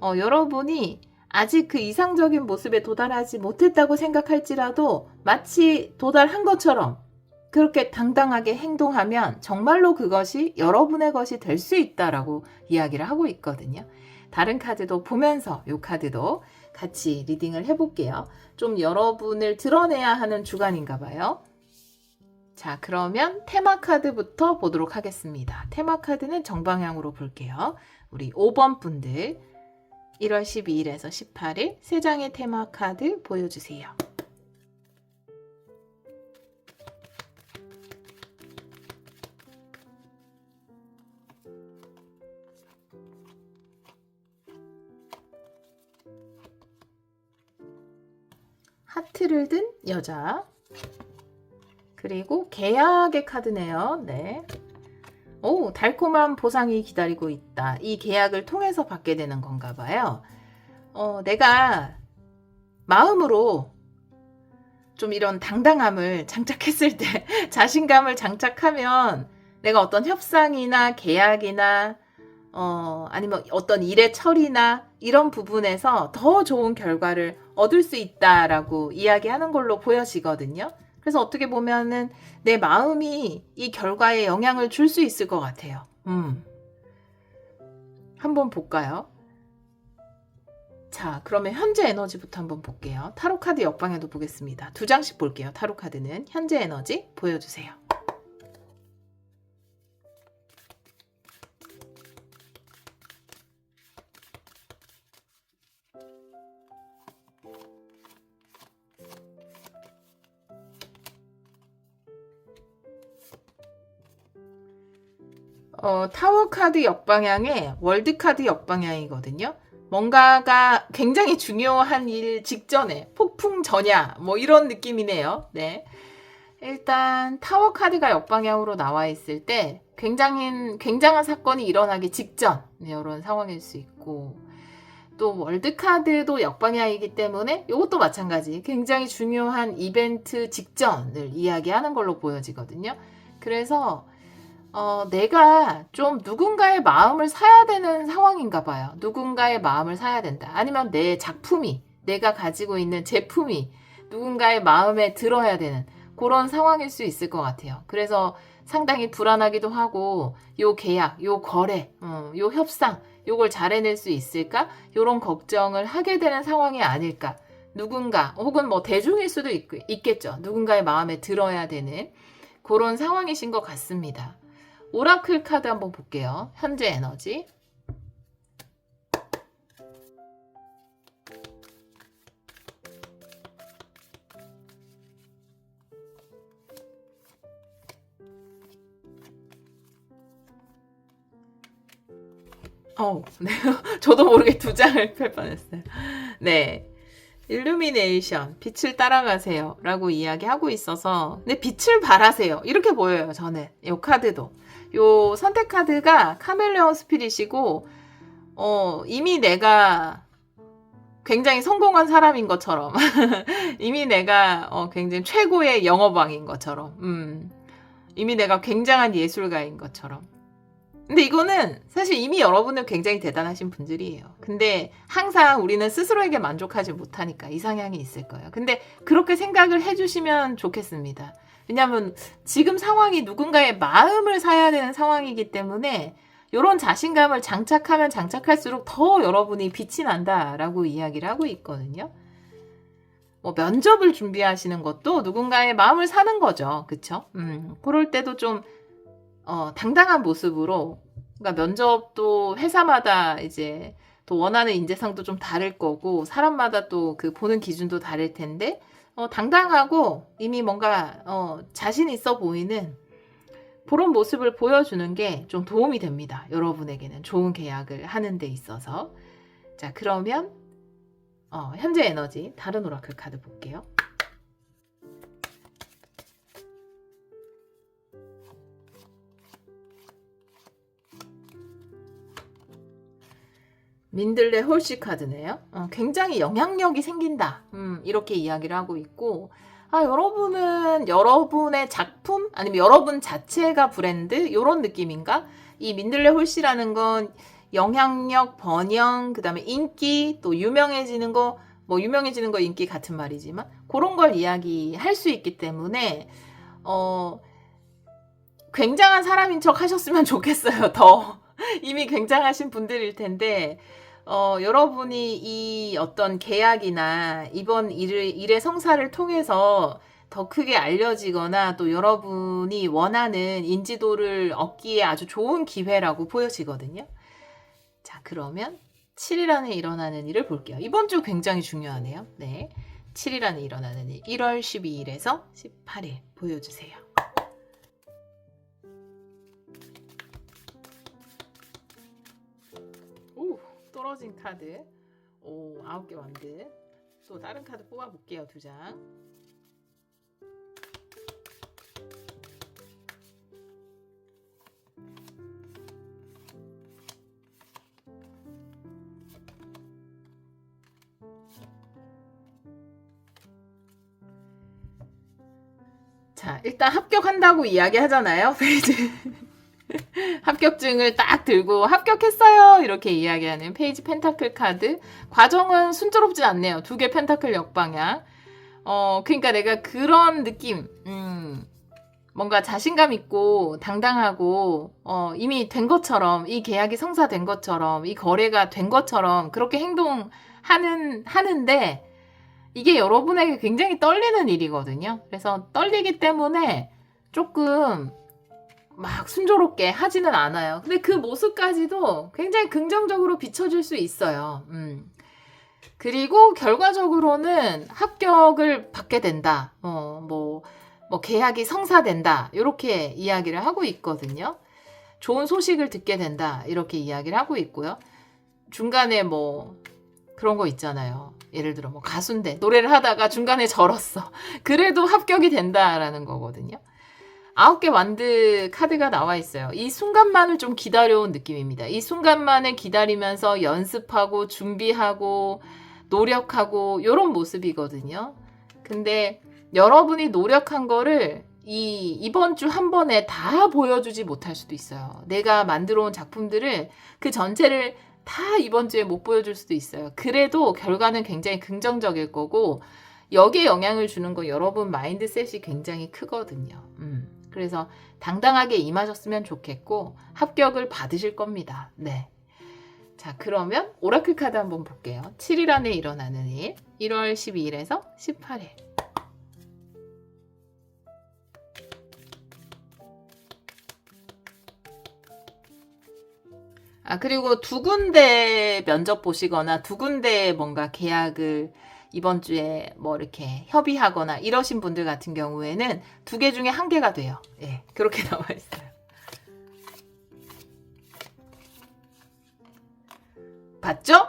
B: 여러분이 아직 그 이상적인 모습에 도달하지 못했다고 생각할지라도 마치 도달한 것처럼 그렇게 당당하게 행동하면 정말로 그것이 여러분의 것이 될 수 있다라고 이야기를 하고 있거든요. 다른 카드도 보면서 이 카드도 같이 리딩을 해볼게요. 좀 여러분을 드러내야 하는 주간인가 봐요. 자, 그러면 테마 카드부터 보도록 하겠습니다. 테마 카드는 정방향으로 볼게요. 우리 5번 분들 1월 12일에서 18일 3장의 테마 카드 보여주세요. 하트를 든 여자, 그리고 계약의 카드네요. 오, 달콤한 보상이 기다리고 있다. 이 계약을 통해서 받게 되는 건가 봐요. 내가 마음으로 좀 이런 당당함을 장착했을 때, 자신감을 장착하면 내가 어떤 협상이나 계약이나 아니면 어떤 일의 처리나 이런 부분에서 더 좋은 결과를 얻을 수 있다라고 이야기하는 걸로 보여지거든요. 그래서 어떻게 보면은 내 마음이 이 결과에 영향을 줄 수 있을 것 같아요. 한번 볼까요? 자, 그러면 현재 에너지부터 한번 볼게요. 타로 카드 역방향도 보겠습니다. 2장씩 볼게요. 타로 카드는 현재 에너지 보여주세요. 타워 카드 역방향에 월드 카드 역방향이거든요. 뭔가가 굉장히 중요한 일 직전에 폭풍 전야 뭐 이런 느낌이네요. 네. 일단 타워 카드가 역방향으로 나와 있을 때 굉장한 사건이 일어나기 직전 이런 상황일 수 있고, 또 월드 카드도 역방향이기 때문에 이것도 마찬가지 굉장히 중요한 이벤트 직전을 이야기하는 걸로 보여지거든요. 그래서 내가 좀 누군가의 마음을 사야 되는 상황인가 봐요. 누군가의 마음을 사야 된다. 아니면 내 작품이, 내가 가지고 있는 제품이 누군가의 마음에 들어야 되는 그런 상황일 수 있을 것 같아요. 그래서 상당히 불안하기도 하고, 요 계약, 요 거래, 요 협상, 요걸 잘 해낼 수 있을까? 요런 걱정을 하게 되는 상황이 아닐까. 누군가, 혹은 뭐 대중일 수도 있겠죠. 누군가의 마음에 들어야 되는 그런 상황이신 것 같습니다. 오라클 카드 한번 볼게요. 현재 에너지. 네. 저도 모르게 2장을 펼 뻔했어요. 네. 일루미네이션, 빛을 따라가세요 라고 이야기하고 있어서, 근데 빛을 발하세요 이렇게 보여요. 저는 이 카드도, 요 선택 카드가 카멜레온 스피릿이고, 이미 내가 굉장히 성공한 사람인 것처럼 이미 내가 굉장히 최고의 영어방인 것처럼, 이미 내가 굉장한 예술가인 것처럼. 근데 이거는 사실 이미 여러분은 굉장히 대단하신 분들이에요. 근데 항상 우리는 스스로에게 만족하지 못하니까 이상향이 있을 거예요. 근데 그렇게 생각을 해주시면 좋겠습니다. 왜냐하면 지금 상황이 누군가의 마음을 사야 되는 상황이기 때문에 이런 자신감을 장착하면 장착할수록 더 여러분이 빛이 난다라고 이야기를 하고 있거든요. 뭐 면접을 준비하시는 것도 누군가의 마음을 사는 거죠. 그쵸? 그럴 때도 좀 당당한 모습으로, 그러니까 면접도 회사마다 이제 또 원하는 인재상도 좀 다를 거고, 사람마다 또 그 보는 기준도 다를 텐데, 당당하고 이미 뭔가 자신 있어 보이는 그런 모습을 보여주는 게 좀 도움이 됩니다. 여러분에게는 좋은 계약을 하는 데 있어서. 자, 그러면 현재 에너지 다른 오라클 카드 볼게요. 민들레 홀씨 카드네요. 굉장히 영향력이 생긴다. 이렇게 이야기를 하고 있고, 여러분은 여러분의 작품 아니면 여러분 자체가 브랜드 이런 느낌인가? 이 민들레 홀씨라는 건 영향력, 번영, 그다음에 인기, 또 유명해지는 거, 뭐 유명해지는 거 인기 같은 말이지만 그런 걸 이야기할 수 있기 때문에 굉장한 사람인 척 하셨으면 좋겠어요. 더 이미 굉장하신 분들일 텐데, 여러분이 이 어떤 계약이나 이번 일의 성사를 통해서 더 크게 알려지거나 또 여러분이 원하는 인지도를 얻기에 아주 좋은 기회라고 보여지거든요. 자, 그러면 7일 안에 일어나는 일을 볼게요. 이번 주 굉장히 중요하네요. 네, 7일 안에 일어나는 일, 1월 12일에서 18일 보여주세요. 오, 떨어진 카드. 오, 9개 완드. 또 다른 카드 뽑아볼게요. 2장. 자, 일단 합격한다고 이야기하잖아요. 페이지. 합격증을 딱 들고 합격했어요 이렇게 이야기하는 페이지 펜타클 카드. 과정은 순조롭진 않네요. 2개 펜타클 역방향. 그러니까 내가 그런 느낌, 뭔가 자신감 있고 당당하고 이미 된 것처럼, 이 계약이 성사된 것처럼, 이 거래가 된 것처럼 그렇게 하는데 이게 여러분에게 굉장히 떨리는 일이거든요. 그래서 떨리기 때문에 조금 막 순조롭게 하지는 않아요. 근데 그 모습까지도 굉장히 긍정적으로 비춰질 수 있어요. 그리고 결과적으로는 합격을 받게 된다. 뭐 계약이 성사된다. 이렇게 이야기를 하고 있거든요. 좋은 소식을 듣게 된다. 이렇게 이야기를 하고 있고요. 중간에 뭐 그런 거 있잖아요. 예를 들어 뭐 가수인데 노래를 하다가 중간에 절었어. 그래도 합격이 된다라는 거거든요. 9개 완드 카드가 나와 있어요. 이 순간만을 좀 기다려온 느낌입니다. 이 순간만을 기다리면서 연습하고 준비하고 노력하고 이런 모습이거든요. 근데 여러분이 노력한 거를 이번 주 한 번에 다 보여주지 못할 수도 있어요. 내가 만들어 온 작품들을 그 전체를 다 이번 주에 못 보여줄 수도 있어요. 그래도 결과는 굉장히 긍정적일 거고 여기에 영향을 주는 거 여러분 마인드셋이 굉장히 크거든요. 그래서 당당하게 임하셨으면 좋겠고 합격을 받으실 겁니다. 네. 자, 그러면 오라클 카드 한번 볼게요. 7일 안에 일어나는 일. 1월 12일에서 18일. 그리고 2군데 면접 보시거나 2군데 뭔가 계약을 이번 주에 뭐 이렇게 협의하거나 이러신 분들 같은 경우에는 2개 중에 1개가 돼요. 예, 그렇게 나와 있어요. 봤죠?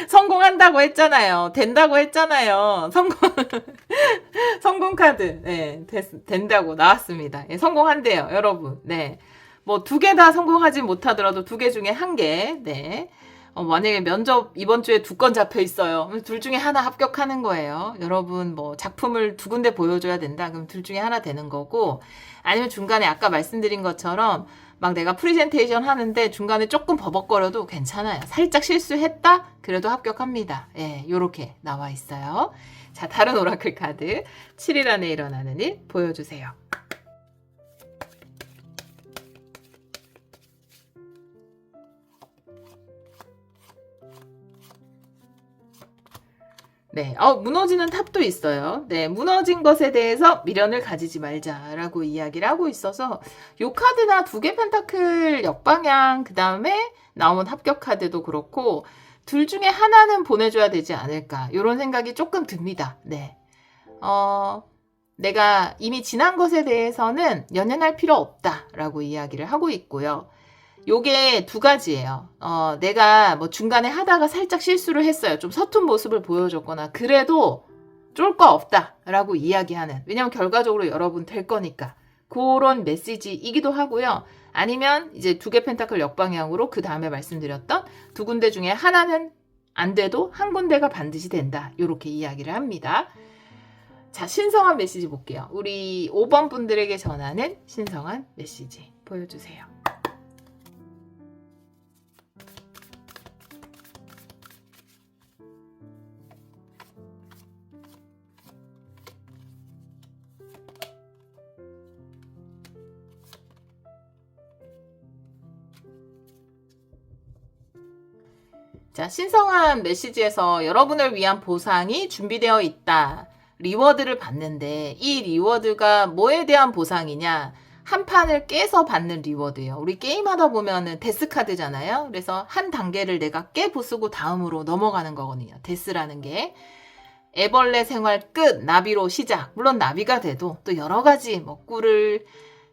B: 성공한다고 했잖아요. 된다고 했잖아요. 성공 카드. 네, 된다고 나왔습니다. 예, 성공한대요, 여러분. 네. 뭐 2개 다 성공하지 못하더라도 2개 중에 1개. 네. 만약에 면접 이번 주에 2건 잡혀 있어요. 둘 중에 하나 합격하는 거예요. 여러분 뭐 작품을 2군데 보여줘야 된다. 그럼 둘 중에 하나 되는 거고, 아니면 중간에 아까 말씀드린 것처럼 막 내가 프리젠테이션 하는데 중간에 조금 버벅거려도 괜찮아요. 살짝 실수했다? 그래도 합격합니다. 예, 요렇게 나와 있어요. 자, 다른 오라클 카드 7일 안에 일어나는 일 보여주세요. 네, 무너지는 탑도 있어요. 네, 무너진 것에 대해서 미련을 가지지 말자라고 이야기를 하고 있어서 요 카드나 2개 펜타클 역방향, 그 다음에 나온 합격 카드도 그렇고 둘 중에 하나는 보내줘야 되지 않을까 이런 생각이 조금 듭니다. 네, 내가 이미 지난 것에 대해서는 연연할 필요 없다라고 이야기를 하고 있고요. 요게 2가지예요. 내가 뭐 중간에 하다가 살짝 실수를 했어요. 좀 서툰 모습을 보여줬거나 그래도 쫄 거 없다라고 이야기하는, 왜냐면 결과적으로 여러분 될 거니까 그런 메시지이기도 하고요. 아니면 이제 2개 펜타클 역방향으로 그 다음에 말씀드렸던 2군데 중에 하나는 안 돼도 1군데가 반드시 된다. 이렇게 이야기를 합니다. 자, 신성한 메시지 볼게요. 우리 5번 분들에게 전하는 신성한 메시지 보여주세요. 자, 신성한 메시지에서 여러분을 위한 보상이 준비되어 있다. 리워드를 받는데 이 리워드가 뭐에 대한 보상이냐? 한 판을 깨서 받는 리워드예요. 우리 게임하다 보면은 데스 카드잖아요. 그래서 한 단계를 내가 깨부수고 다음으로 넘어가는 거거든요. 데스라는 게. 애벌레 생활 끝, 나비로 시작. 물론 나비가 돼도 또 여러 가지 뭐 꿀을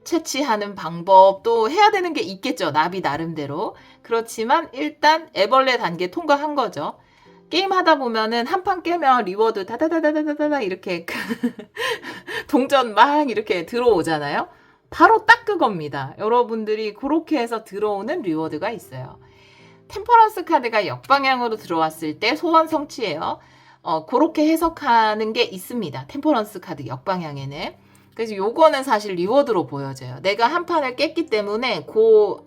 B: 채취하는 방법 또 해야 되는 게 있겠죠. 나비 나름대로. 그렇지만 일단 애벌레 단계 통과한 거죠. 게임 하다 보면은 한 판 깨면 리워드 다다다다다다다 이렇게 동전 막 이렇게 들어오잖아요. 바로 딱 그겁니다. 여러분들이 그렇게 해서 들어오는 리워드가 있어요. 템퍼런스 카드가 역방향으로 들어왔을 때 소원 성취예요. 그렇게 해석하는 게 있습니다. 템퍼런스 카드 역방향에는. 그래서 요거는 사실 리워드로 보여져요. 내가 한 판을 깼기 때문에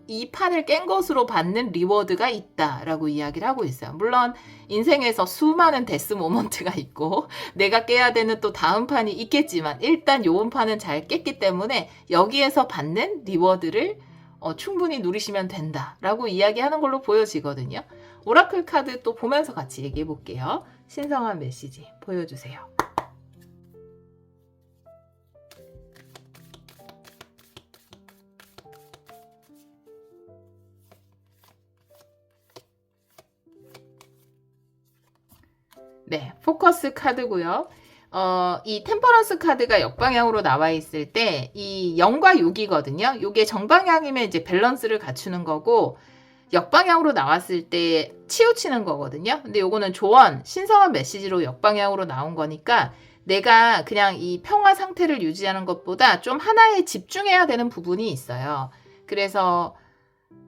B: 이 판을 깬 것으로 받는 리워드가 있다라고 이야기를 하고 있어요. 물론 인생에서 수많은 데스 모먼트가 있고 내가 깨야 되는 또 다음 판이 있겠지만 일단 요 판은 잘 깼기 때문에 여기에서 받는 리워드를 충분히 누리시면 된다라고 이야기하는 걸로 보여지거든요. 오라클 카드 또 보면서 같이 얘기해 볼게요. 신성한 메시지 보여주세요. 네, 포커스 카드고요. 이 템퍼런스 카드가 역방향으로 나와 있을 때 이 0과 6이거든요. 이게 정방향이면 이제 밸런스를 갖추는 거고 역방향으로 나왔을 때 치우치는 거거든요. 근데 요거는 조언, 신성한 메시지로 역방향으로 나온 거니까 내가 그냥 이 평화 상태를 유지하는 것보다 좀 하나에 집중해야 되는 부분이 있어요. 그래서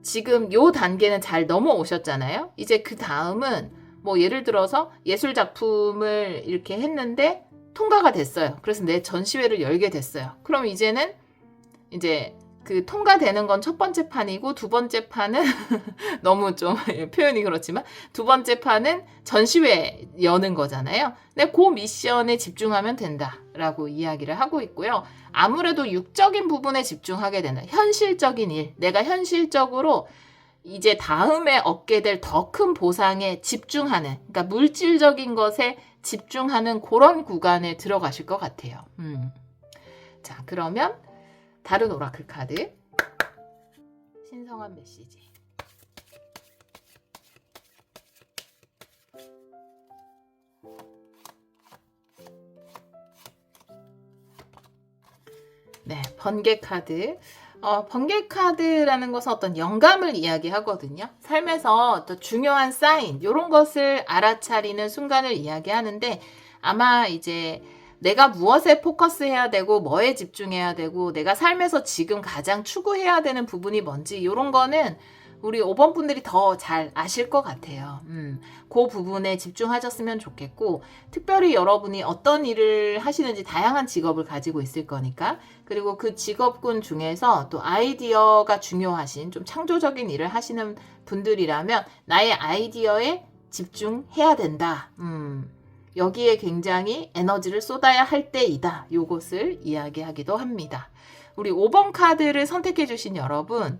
B: 지금 요 단계는 잘 넘어오셨잖아요. 이제 그 다음은 뭐 예를 들어서 예술 작품을 이렇게 했는데 통과가 됐어요. 그래서 내 전시회를 열게 됐어요. 그럼 이제는 이제 그 통과되는 건 첫 번째 판이고 두 번째 판은 너무 좀 표현이 그렇지만 두 번째 판은 전시회 여는 거잖아요. 근데 그 미션에 집중하면 된다라고 이야기를 하고 있고요. 아무래도 육적인 부분에 집중하게 된다. 현실적인 일, 내가 현실적으로 이제 다음에 얻게 될 더 큰 보상에 집중하는, 그러니까 물질적인 것에 집중하는 그런 구간에 들어가실 것 같아요. 자, 그러면 다른 오라클 카드 신성한 메시지. 네, 번개 카드. 번개 카드라는 것은 어떤 영감을 이야기하거든요. 삶에서 어떤 중요한 사인, 이런 것을 알아차리는 순간을 이야기하는데 아마 이제 내가 무엇에 포커스해야 되고 뭐에 집중해야 되고 내가 삶에서 지금 가장 추구해야 되는 부분이 뭔지 이런 거는 우리 5번 분들이 더 잘 아실 것 같아요. 그 부분에 집중하셨으면 좋겠고 특별히 여러분이 어떤 일을 하시는지 다양한 직업을 가지고 있을 거니까 그리고 그 직업군 중에서 또 아이디어가 중요하신 좀 창조적인 일을 하시는 분들이라면 나의 아이디어에 집중해야 된다. 여기에 굉장히 에너지를 쏟아야 할 때이다. 요것을 이야기하기도 합니다. 우리 5번 카드를 선택해 주신 여러분은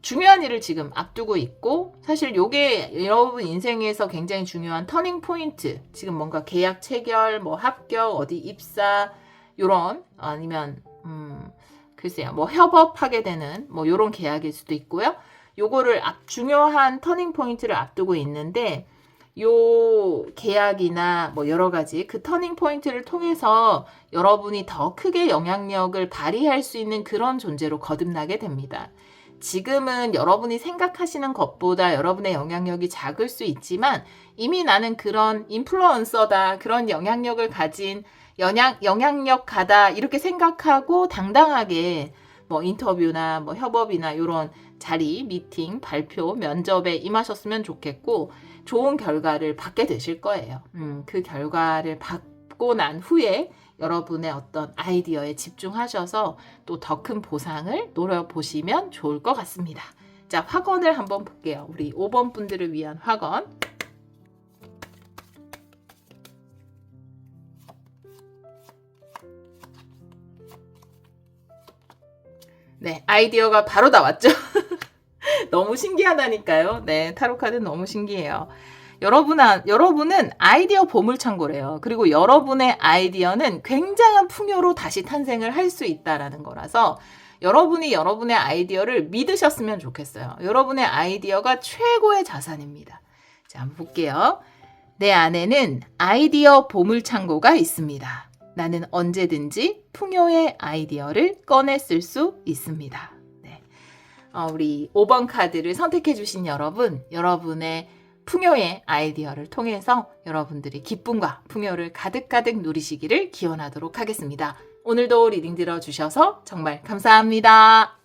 B: 중요한 일을 지금 앞두고 있고 사실 요게 여러분 인생에서 굉장히 중요한 터닝 포인트, 지금 뭔가 계약 체결, 뭐 합격, 어디 입사 요런 아니면 글쎄요 뭐 협업하게 되는 뭐 요런 계약일 수도 있고요. 요거를 중요한 터닝 포인트를 앞두고 있는데 요 계약이나 뭐 여러 가지 그 터닝 포인트를 통해서 여러분이 더 크게 영향력을 발휘할 수 있는 그런 존재로 거듭나게 됩니다. 지금은 여러분이 생각하시는 것보다 여러분의 영향력이 작을 수 있지만 이미 나는 그런 인플루언서다, 그런 영향력을 가진 영향력가다 이렇게 생각하고 당당하게 뭐 인터뷰나 뭐 협업이나 이런 자리, 미팅, 발표, 면접에 임하셨으면 좋겠고 좋은 결과를 받게 되실 거예요. 그 결과를 받고 난 후에 여러분의 어떤 아이디어에 집중하셔서 또 더 큰 보상을 노려보시면 좋을 것 같습니다. 자, 확언을 한번 볼게요. 우리 5번 분들을 위한 확언. 네, 아이디어가 바로 나왔죠? 너무 신기하다니까요. 네, 타로 카드 너무 신기해요. 여러분은 아이디어 보물창고래요. 그리고 여러분의 아이디어는 굉장한 풍요로 다시 탄생을 할 수 있다라는 거라서 여러분이 여러분의 아이디어를 믿으셨으면 좋겠어요. 여러분의 아이디어가 최고의 자산입니다. 자, 한번 볼게요. 내 안에는 아이디어 보물창고가 있습니다. 나는 언제든지 풍요의 아이디어를 꺼내 쓸 수 있습니다. 네. 우리 5번 카드를 선택해 주신 여러분의 풍요의 아이디어를 통해서 여러분들이 기쁨과 풍요를 가득가득 누리시기를 기원하도록 하겠습니다. 오늘도 리딩 들어주셔서 정말 감사합니다.